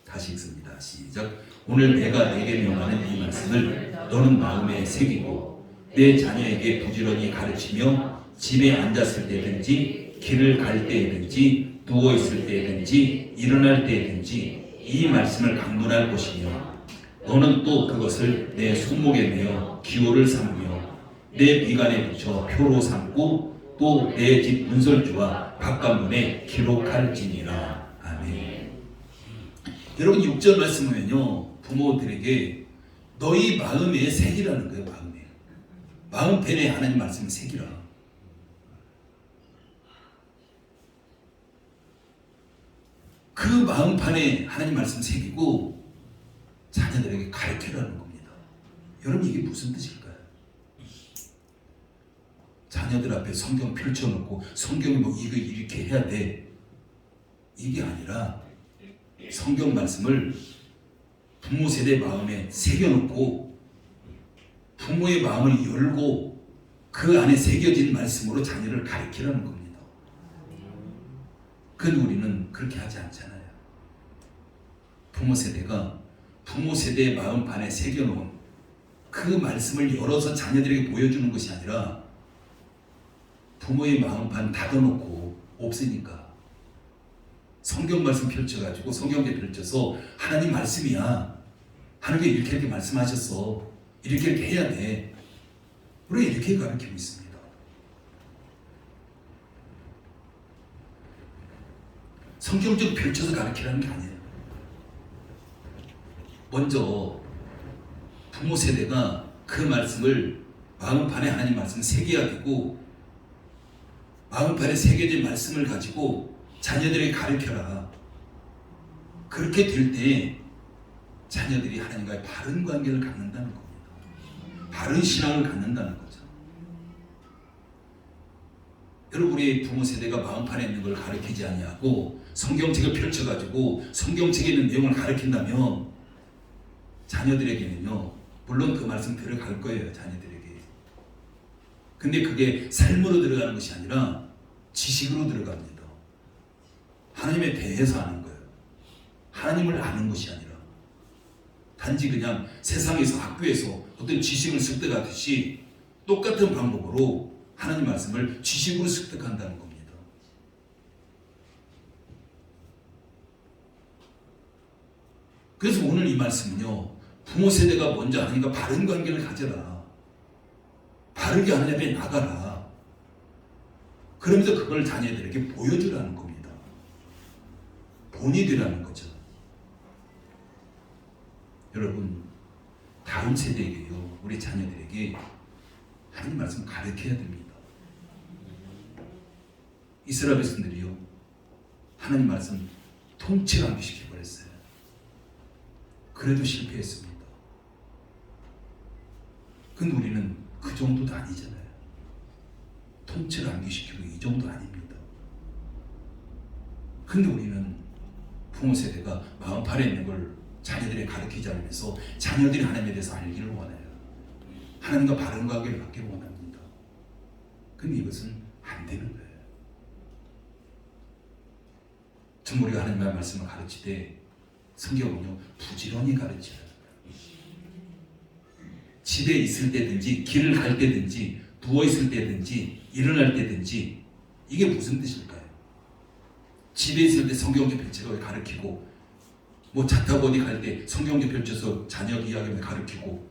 다시 읽습니다. 시작. 오늘 내가 내게 명하는 이 말씀을 너는 마음에 새기고 내 자녀에게 부지런히 가르치며 집에 앉았을 때든지 길을 갈 때든지 누워있을 때든지 일어날 때든지 이 말씀을 강론할 것이며 너는 또 그것을 내 손목에 매어 기호를 삼으며 내 미간에 붙여 표로 삼고 또 내 집 문설주와 바깥문에 기록할지니라. 아멘. 여러분 6절 말씀 보면요, 부모들에게 너희 마음에 새기라는 거예요. 마음편에 하나님 말씀을 새기라. 그 마음판에 하나님 말씀 새기고 자녀들에게 가르치라는 겁니다. 여러분 이게 무슨 뜻일까요? 자녀들 앞에 성경 펼쳐놓고 성경이 뭐 이거 이렇게 해야 돼, 이게 아니라 성경 말씀을 부모 세대 마음에 새겨놓고 부모의 마음을 열고 그 안에 새겨진 말씀으로 자녀를 가르치라는 겁니다. 그런데 우리는 그렇게 하지 않잖아요. 부모 세대가 부모 세대의 마음판에 새겨놓은 그 말씀을 열어서 자녀들에게 보여주는 것이 아니라 부모의 마음판 닫아놓고 없으니까 성경 말씀 펼쳐가지고 성경제 펼쳐서 하나님 말씀이야, 하나님께 이렇게 말씀하셨어, 이렇게 해야 돼, 우리가 이렇게 가르치고 있습니다. 성경적 펼쳐서 가르치라는 게 아니에요. 먼저 부모 세대가 그 말씀을 마음판에 하나님 말씀을 새겨야 되고 마음판에 새겨진 말씀을 가지고 자녀들에게 가르쳐라. 그렇게 될 때 자녀들이 하나님과의 바른 관계를 갖는다는 겁니다. 바른 신앙을 갖는다는 거죠. 여러분 우리 부모 세대가 마음판에 있는 걸 가르치지 아니하고 성경책을 펼쳐가지고 성경책에 있는 내용을 가르친다면 자녀들에게는요, 물론 그 말씀 들어갈 거예요. 자녀들에게. 근데 그게 삶으로 들어가는 것이 아니라 지식으로 들어갑니다. 하나님에 대해서 아는 거예요. 하나님을 아는 것이 아니라 단지 그냥 세상에서 학교에서 어떤 지식을 습득하듯이 똑같은 방법으로 하나님 말씀을 지식으로 습득한다는 겁니다. 그래서 오늘 이 말씀은요, 부모 세대가 먼저 하나님과 바른 관계를 가져라. 바르게 하나님 앞에 나가라. 그러면서 그걸 자녀들에게 보여주라는 겁니다. 본이 되라는 거죠. 여러분 다음 세대에게요, 우리 자녀들에게 하나님 말씀 가르쳐야 됩니다. 이스라엘 백성들이요, 하나님 말씀 통째로 암기시켜 버렸어요. 그래도 실패했습니다. 근데 우리는 그 정도도 아니잖아요. 통째로 암기시키고 이 정도 아닙니다. 근데 우리는 부모 세대가 마음판에 있는 걸 자녀들에게 가르치지 않으면서 자녀들이 하나님에 대해서 알기를 원해요. 하나님과 바른 관계를 갖기를 원합니다. 근데 이것은 안 되는 거예요. 정말 우리가 하나님의 말씀을 가르칠 때 성경은요, 부지런히 가르쳐요. 집에 있을 때든지 길을 갈 때든지 누워 있을 때든지 일어날 때든지, 이게 무슨 뜻일까요? 집에 있을 때 성경책 펼쳐서 가르치고, 뭐 차 타고 어디 갈 때 성경책 펼쳐서 자녀 이야기를 가르치고,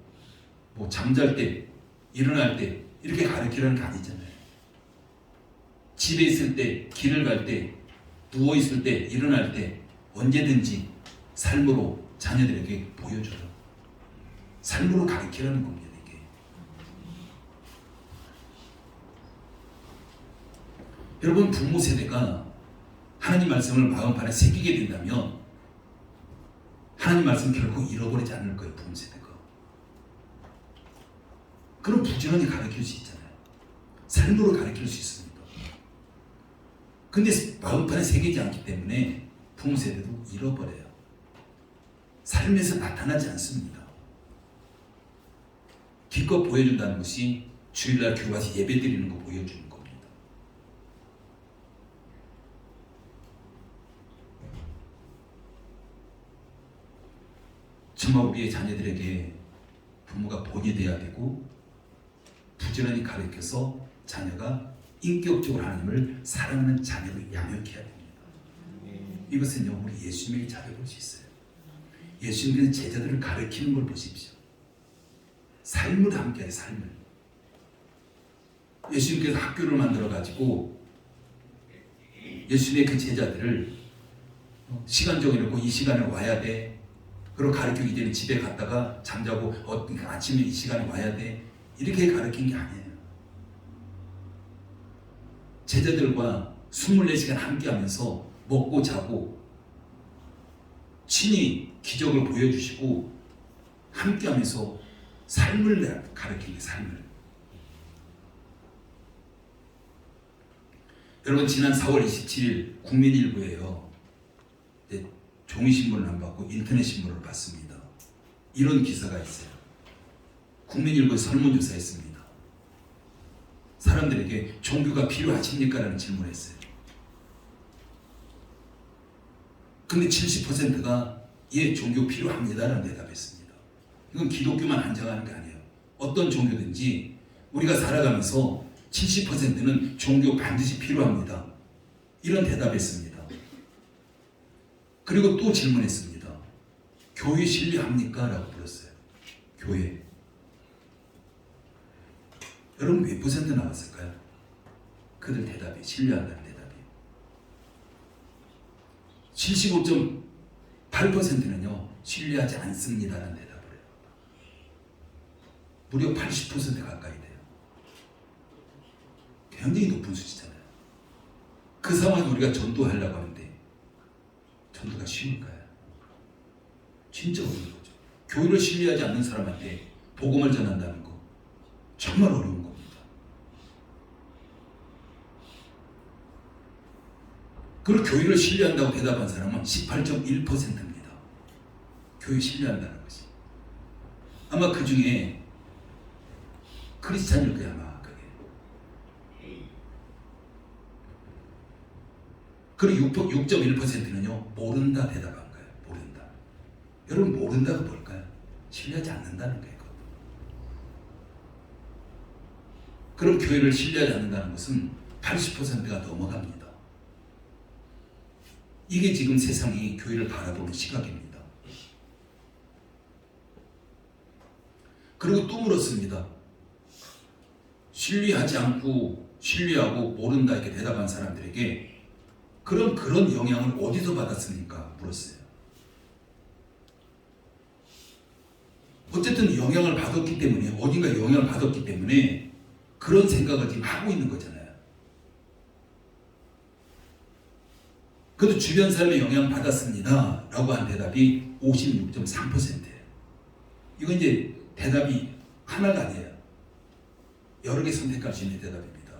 뭐 잠잘 때 일어날 때 이렇게 가르치라는 게 아니잖아요. 집에 있을 때, 길을 갈 때, 누워 있을 때, 일어날 때 언제든지 삶으로 자녀들에게 보여줘요. 삶으로 가르치라는 겁니다. 이게. 여러분 부모 세대가 하나님 말씀을 마음판에 새기게 된다면 하나님 말씀 결코 잃어버리지 않을 거예요. 부모 세대가. 그럼 부지런히 가르칠 수 있잖아요. 삶으로 가르칠 수 있습니다. 근데 마음판에 새기지 않기 때문에 부모 세대도 잃어버려요. 삶에서 나타나지 않습니다. 기껏 보여준다는 것이 주일날 교회 와서 예배 드리는 거 보여주는 겁니다. 정말 우리의 자녀들에게 부모가 본이 돼야 되고 부지런히 가르쳐서 자녀가 인격적으로 하나님을 사랑하는 자녀로 양육해야 됩니다. 이것은요, 우리 예수님에게 찾아볼 수 있어요. 예수님께서 제자들을 가르치는 걸 보십시오. 삶을 함께해, 삶을. 예수님께서 학교를 만들어 가지고 예수님의 그 제자들을 시간적으로 이렇고 이 시간에 와야 돼. 그리고 가르치기 전에 집에 갔다가 잠자고 아침에 이 시간에 와야 돼. 이렇게 가르친 게 아니에요. 제자들과 24시간 함께 하면서 먹고 자고 친히 기적을 보여주시고 함께 하면서 삶을 가르치는 삶을. 여러분 지난 4월 27일 국민일보에요. 종이신문을 안 받고 인터넷 신문을 봤습니다. 이런 기사가 있어요. 국민일보에 설문조사했습니다. 사람들에게 종교가 필요하십니까? 라는 질문을 했어요. 근데 70%가 예, 종교 필요합니다 라는 대답했습니다. 이건 기독교만 한정하는 게 아니에요. 어떤 종교든지 우리가 살아가면서 70%는 종교 반드시 필요합니다. 이런 대답했습니다. 그리고 또 질문했습니다. 교회 신뢰합니까? 라고 물었어요. 교회. 여러분 몇 퍼센트 나왔을까요? 그들 대답이 신뢰한다는 대답이 75.8%는요 신뢰하지 않습니다라는 대답을 해요. 무려 80% 가까이 돼요. 굉장히 높은 수치잖아요. 그 상황에서 우리가 전도하려고 하는데 전도가 쉬운가요? 진짜 어려운 거죠. 교회를 신뢰하지 않는 사람한테 복음을 전한다는 거 정말 어려운 겁니다. 그리고 교회를 신뢰한다고 대답한 사람은 18.1%입니다. 교회 신뢰한다는 것이. 아마 그 중에 크리스찬일 거야 아마 그게. 그리고 6.1%는요 모른다 대답한 거예요. 모른다. 여러분 모른다가 뭘까요? 신뢰하지 않는다는 거예요. 그럼 교회를 신뢰하지 않는다는 것은 80%가 넘어갑니다. 이게 지금 세상이 교회를 바라보는 시각입니다. 그리고 또 물었습니다. 신뢰하지 않고 신뢰하고 모른다 이렇게 대답한 사람들에게 그럼 그런 영향을 어디서 받았습니까? 물었어요. 어쨌든 영향을 받았기 때문에 어딘가 영향을 받았기 때문에 그런 생각을 지금 하고 있는 거잖아요. 그래도 주변 사람의 영향 받았습니다 라고 한 대답이 56.3%예요. 이건 이제 대답이 하나가 아니에요. 여러 개 선택할 수 있는 대답입니다.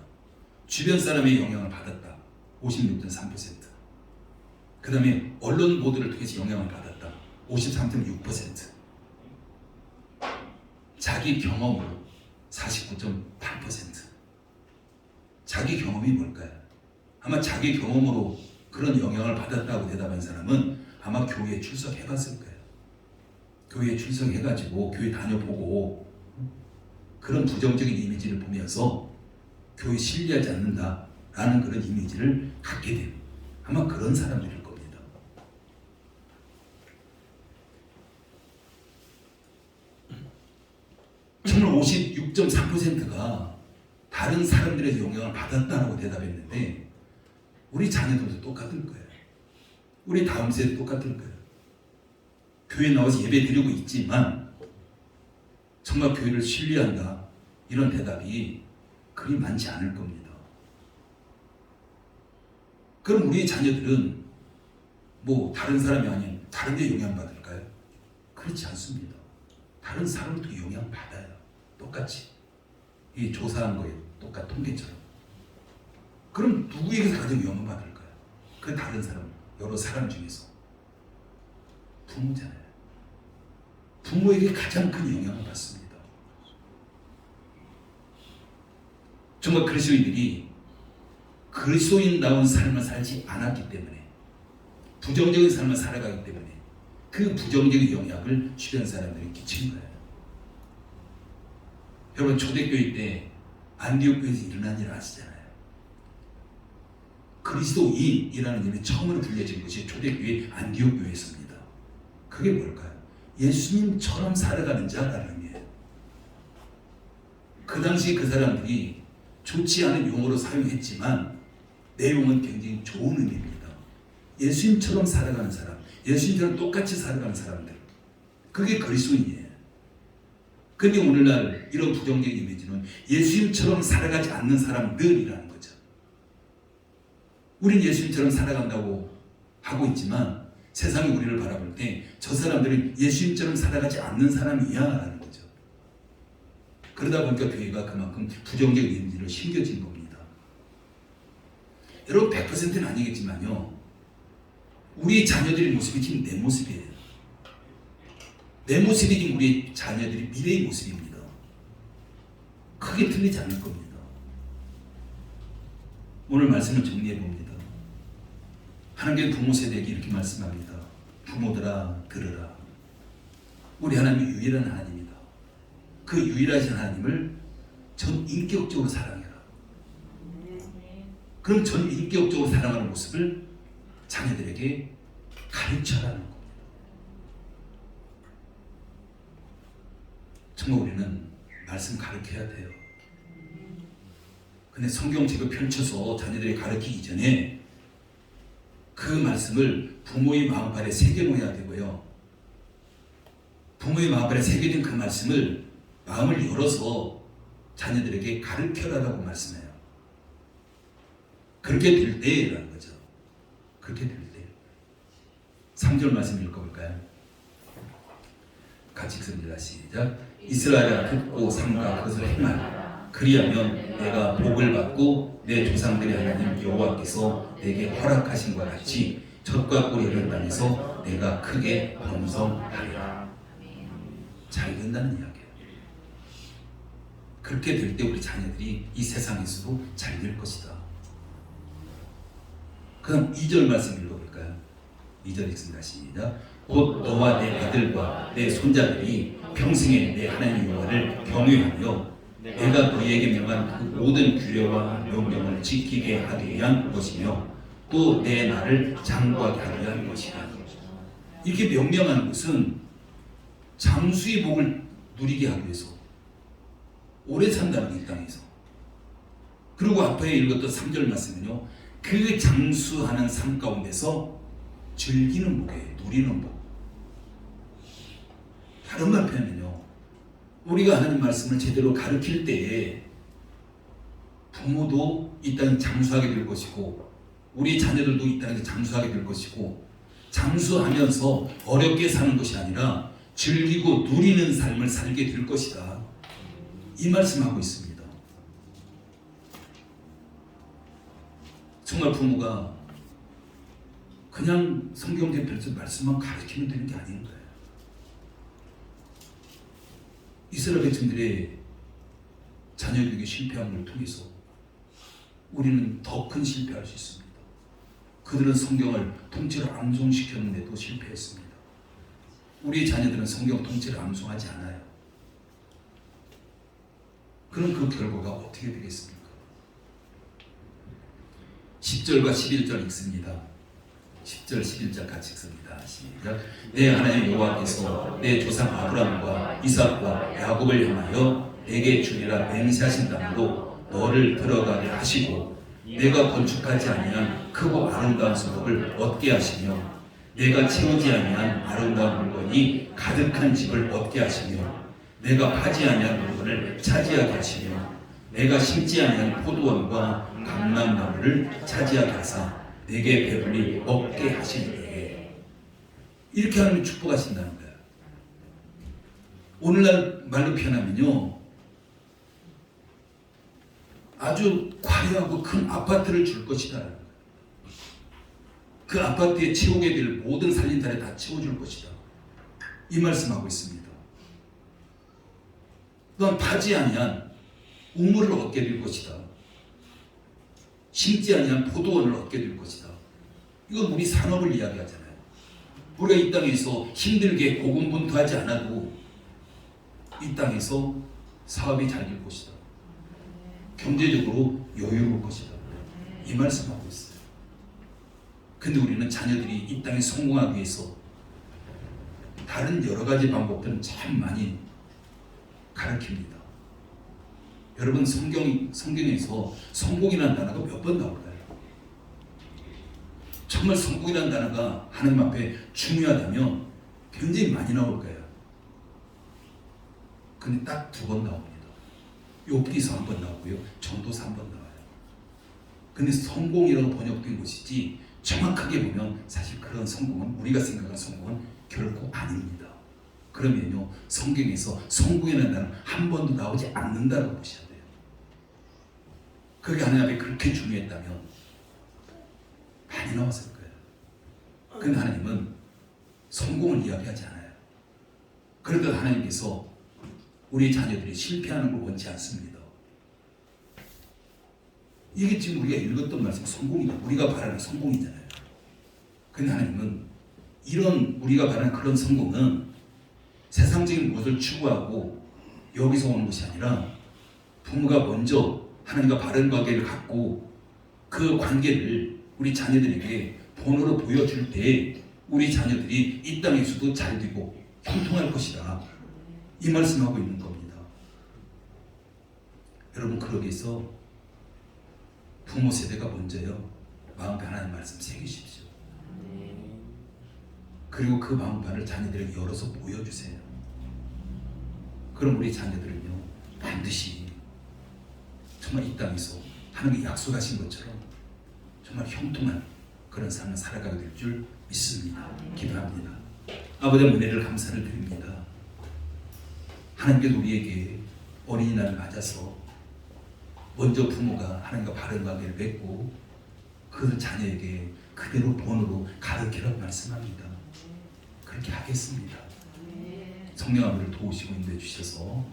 주변 사람의 영향을 받았다 56.3%. 그 다음에 언론 보도를 통해서 영향을 받았다 53.6%. 자기 경험으로 49.8%. 자기 경험이 뭘까요? 아마 자기 경험으로 그런 영향을 받았다고 대답한 사람은 아마 교회에 출석해봤을 거예요. 교회에 출석해가지고 교회 다녀보고 그런 부정적인 이미지를 보면서 교회 신뢰하지 않는다라는 그런 이미지를 갖게 된 아마 그런 사람들일 겁니다. 정말 56.3%가 다른 사람들의 영향을 받았다라고 대답했는데 우리 자녀들도 똑같을 거예요. 우리 다음 세대도 똑같을 거예요. 교회 나와서 예배 드리고 있지만 정말 교회를 신뢰한다 이런 대답이 그리 많지 않을 겁니다. 그럼 우리 자녀들은 뭐 다른 사람이 아닌 다른 데 영향받을까요? 그렇지 않습니다. 다른 사람도 영향받아요. 똑같이. 이 조사한 거에 똑같은 통계처럼. 그럼 누구에게서 가장 영향받을까요? 그 다른 사람, 여러 사람 중에서. 부모잖아요. 부모에게 가장 큰 영향을 받습니다. 정말 그리스도인들이 그리스도인다운 삶을 살지 않았기 때문에 부정적인 삶을 살아가기 때문에 그 부정적인 영향을 주변 사람들이 끼친 거예요. 여러분 초대교회 때 안디옥 교회에서 일어난 일 아시잖아요. 그리스도인이라는 이름이 처음으로 불려진 것이 초대교회 안디옥 교회였습니다. 그게 뭘까요? 예수님처럼 살아가는 자라는 의미예요. 그 당시 그 사람들이 좋지 않은 용어로 사용했지만 내용은 굉장히 좋은 의미입니다. 예수님처럼 살아가는 사람, 예수님처럼 똑같이 살아가는 사람들, 그게 그리스도인이에요. 근데 오늘날 이런 부정적인 이미지는 예수님처럼 살아가지 않는 사람들이라는 거죠. 우린 예수님처럼 살아간다고 하고 있지만 세상이 우리를 바라볼 때 저 사람들은 예수님처럼 살아가지 않는 사람이야 라는 거죠. 그러다 보니까 교회가 그만큼 부정적인 이미지로 심겨진 겁니다. 여러분 100%는 아니겠지만요, 우리 자녀들의 모습이 지금 내 모습이에요. 내 모습이 지금 우리 자녀들이 미래의 모습입니다. 크게 틀리지 않을 겁니다. 오늘 말씀을 정리해 봅니다. 하나님의 부모 세대에게 이렇게 말씀합니다. 부모들아 들으라. 우리 하나님이 유일한 하나님이다. 그 유일하신 하나님을 전 인격적으로 사랑해라. 그럼 전 인격적으로 사랑하는 모습을 자녀들에게 가르쳐라는 겁니다. 정말 우리는 말씀 가르쳐야 돼요. 근데 성경책을 펼쳐서 자녀들에게 가르치기 전에 그 말씀을 부모의 마음판에 새겨놓아야 되고요. 부모의 마음판에 새겨진 그 말씀을 마음을 열어서 자녀들에게 가르쳐라라고 말씀해요. 그렇게 될 때라는 거죠. 그렇게 될 때. 3절 말씀 읽어볼까요? 같이 읽습니다. 시작. 이스라엘아 듣고 삼가 그것을 행하라. 그리하면 내가 복을 받고 내 조상들의 하나님 여호와께서 내게 허락하신 것 같이 젖과 꿀이 흐르는 땅에서 내가 크게 번성하리라. 잘 된다는 이야기예요. 그렇게 될 때 우리 자녀들이 이 세상에서도 잘 될 것이다. 그럼 2절 말씀 읽어볼까요? 2절 읽습니다. 시작. 곧 너와 내 아들과 내 손자들이 평생에 내 하나님 여호와를 경외하며 내가 너희에게 명한 그 모든 규례와 명령을 지키게 하기 위한 것이며 또 내 나를 장구하게 하기 위한 것이다. 이렇게 명령하는 것은 장수의 복을 누리게 하기 위해서, 오래 산다는 이 땅에서. 그리고 앞에 읽었던 3절 말씀은요, 그 장수하는 삶 가운데서 즐기는 복이에요. 누리는 복. 다른 말 표현은요, 우리가 하나님 말씀을 제대로 가르칠 때에 부모도 이 땅에 장수하게 될 것이고 우리 자녀들도 이 땅에서 장수하게 될 것이고, 장수하면서 어렵게 사는 것이 아니라 즐기고 누리는 삶을 살게 될 것이다. 이 말씀하고 있습니다. 정말 부모가 그냥 성경에 펼쳐 말씀만 가르치면 되는 게 아닌 거예요. 이스라엘 백성들의 자녀교육의 실패함을 통해서 우리는 더 큰 실패할 수 있습니다. 그들은 성경을 통째로 암송시켰는데도 실패했습니다. 우리의 자녀들은 성경 통째로 암송하지 않아요. 그럼 그 결과가 어떻게 되겠습니까? 10절과 11절 읽습니다. 10절 11절 같이 읽습니다. 시작. 내 하나님 여호와께서 내 조상 아브라함과 이삭과 야곱을 향하여 내게 주리라 맹세하신 땅으로 너를 들어가게 하시고 내가 건축하지 아니한 크고 아름다운 성읍을 얻게 하시며 내가 채우지 아니한 아름다운 물건이 가득한 집을 얻게 하시며 내가 파지 아니한 물건을 차지하게 하시며 내가 심지 아니한 포도원과 감람나무를 차지하게 하사 내게 배불리 먹게 하시리에. 이렇게 하나님이 축복하신다는 거예요. 오늘날 말로 표현하면요, 아주 화려하고 큰 아파트를 줄 것이다. 그 아파트에 채우게 될 모든 살림살이 다 채워줄 것이다. 이 말씀하고 있습니다. 넌 파지 아니한 우물을 얻게 될 것이다. 심지 아니한 포도원을 얻게 될 것이다. 이건 우리 산업을 이야기하잖아요. 우리가 이 땅에서 힘들게 고군분투하지 않아도 이 땅에서 사업이 잘 될 것이다. 경제적으로 여유로울 것이다. 이 말씀하고 있어요. 근데 우리는 자녀들이 이 땅에 성공하기 위해서 다른 여러 가지 방법들은 참 많이 가르칩니다. 여러분, 성경에서 성공이라는 단어가 몇 번 나올까요? 정말 성공이라는 단어가 하나님 앞에 중요하다면 굉장히 많이 나올 거예요. 근데 딱 2번 나옵니다. 욥기서 1번 나오고요. 전도서 1번 나와요. 근데 성공이라고 번역된 것이지 정확하게 보면 사실 그런 성공은, 우리가 생각하는 성공은 결코 아닙니다. 그러면요, 성경에서 성공이라는 단어는 한 번도 나오지 않는다고 보셔야 돼요. 그게 하나님 앞에 그렇게 중요했다면 많이 나왔을 거예요. 근데 하나님은 성공을 이야기하지 않아요. 그런데 하나님께서 우리 자녀들이 실패하는 걸 원치 않습니다. 이게 지금 우리가 읽었던 말씀 성공이다. 우리가 바라는 성공이잖아요. 근데 하나님은 이런 우리가 바라는 그런 성공은 세상적인 것을 추구하고 여기서 오는 것이 아니라 부모가 먼저 하나님과 바른 관계를 갖고 그 관계를 우리 자녀들에게 본으로 보여줄 때 우리 자녀들이 이 땅에서도 잘 되고 형통할 것이다. 이 말씀하고 있는 겁니다. 여러분, 그러기 위해서 부모 세대가 먼저요, 마음에 하나님 말씀 새기십시오. 그리고 그 마음판을 자녀들에게 열어서 보여주세요. 그럼 우리 자녀들은요, 반드시 정말 이 땅에서 하나님이 약속하신 것처럼 정말 형통한 그런 삶을 살아가게 될 줄 믿습니다. 기도합니다. 아버지, 은혜를 감사를 드립니다. 하나님께서 우리에게 어린이날을 맞아서 먼저 부모가 하나님과 바른 관계를 맺고 그 자녀에게 그대로 본으로 가르치라고 말씀합니다. 그렇게 하겠습니다. 성령 아버지를 도우시고 인도해 주셔서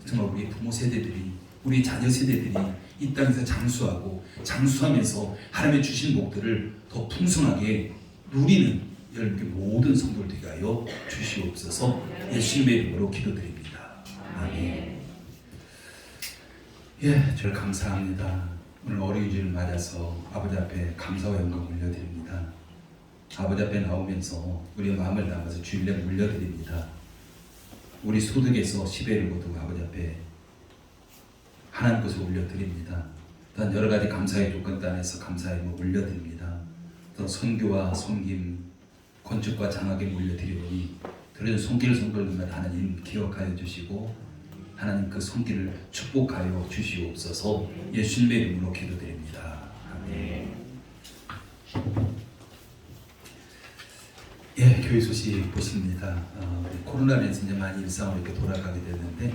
정말 우리 부모 세대들이, 우리 자녀 세대들이 이 땅에서 장수하면서 하나님의 주신 복들을 더 풍성하게 누리는 여러분께 모든 성도를 되게 하여 주시옵소서. 예수님의 이름으로 기도드립니다. 아멘. 예, 절 감사합니다. 오늘 어린이주를 맞아서 아버지 앞에 감사와 영광 올려드립니다. 아버지 앞에 나오면서 우리의 마음을 담아서 주일에 올려드립니다. 우리 소득에서 10회를 거두고 아버지 앞에 하나님 것을 올려드립니다. 또한 여러 가지 감사의 조건 안에서 감사의 뭐 올려드립니다. 또 선교와 섬김, 건축과 장학에 올려드리오니 들은 손길 손길마다 하나님 기억하여 주시고 하나님 그 손길을 축복하여 주시옵소서. 예수님의 이름으로 기도드립니다. 아멘. 예, 교회 소식 보십니다. 코로나에서 이제 많이 일상으로 이렇게 돌아가게 됐는데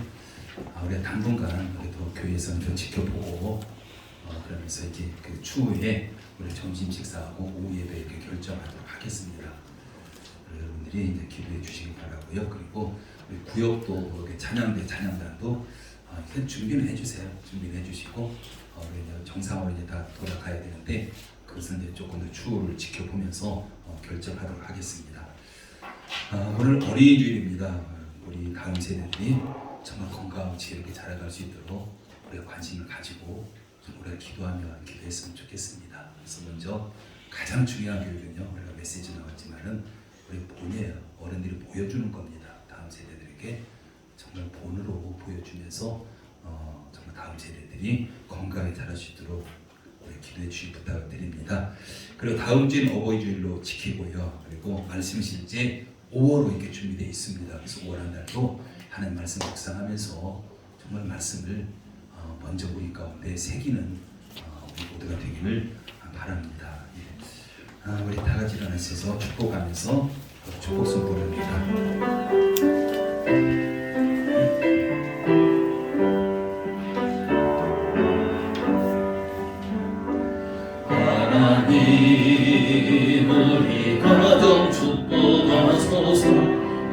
우리가 당분간 그래도 교회에서는 좀 지켜보고 그러면서 이제 그 추후에 우리 점심 식사하고 오후 예배 이렇게 결정하도록 하겠습니다. 여러분들이 이제 기도해 주시기 바라고요. 그리고 우리 구역도 이렇게 찬양단도 준비는 해주세요. 준비는 해주시고 우리 정상으로 이제 다 돌아가야 되는데 그것은 이제 조금 더 추후를 지켜보면서 결정하도록 하겠습니다. 오늘 어린이주일입니다. 우리 다음 세대들이 정말 건강하고 지혜롭게 자라갈 수 있도록 우리가 관심을 가지고 좀 우리가 기도했으면 좋겠습니다. 그래서 먼저 가장 중요한 교육은요, 우리가 메시지 나왔지만은 우리 본이에요. 어른들이 보여주는 겁니다. 다음 세대들에게 정말 본으로 보여주면서 정말 다음 세대들이 건강하게 자랄 수 있도록 우리 기도해 주실 부탁을 드립니다. 그리고 다음 주에는 어버이주일로 지키고요. 그리고 말씀 실제 5월로 이렇게 준비되어 있습니다. 그래서 5월 한 달도 하나님 말씀 묵상하면서 정말 말씀을 먼저 우리 가운데 새기는 우리 모두가 되기를 바랍니다. 예. 우리 다 같이 일어나셔서 축복하면서 축복송 부릅니다. 하나님 우리 가정 축복하소서.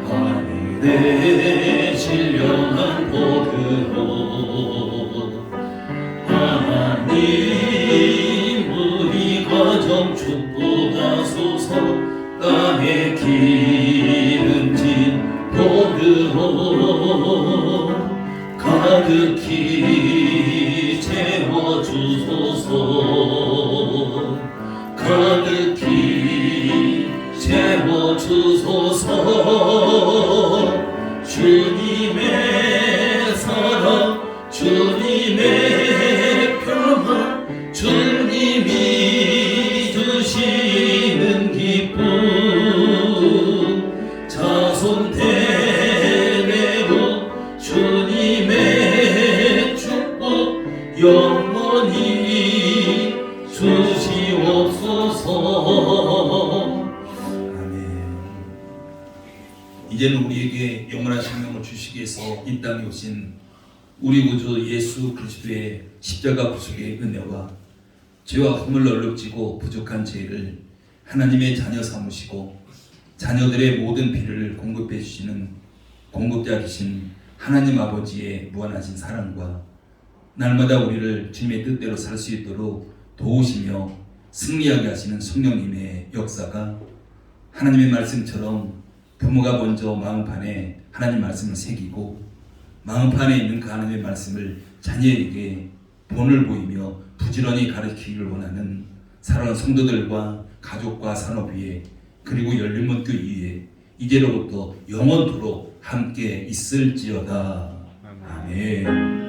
하늘의 신령한 복으로 하나님 우리 가정 축복하소서. 땅에 기름진 복으로 가득히 채워주소서. 가득히 채워주소서. 주님의 사랑, 주님의 평화, 주님이 주시는 영원한 생명을 주시기 위해서 이 땅에 오신 우리 구주 예수 그리스도의 십자가 구속의 은혜와 죄와 허물로 얼룩지고 부족한 죄를 하나님의 자녀 삼으시고 자녀들의 모든 필요를 공급해 주시는 공급자이신 하나님 아버지의 무한하신 사랑과 날마다 우리를 주님의 뜻대로 살 수 있도록 도우시며 승리하게 하시는 성령님의 역사가 하나님의 말씀처럼 부모가 먼저 마음판에 하나님 말씀을 새기고 마음판에 있는 그 하나님의 말씀을 자녀에게 본을 보이며 부지런히 가르치기를 원하는 사랑하는 성도들과 가족과 산업 위에 그리고 열린문교 위에 이제로부터 영원토록 함께 있을지어다. 아멘.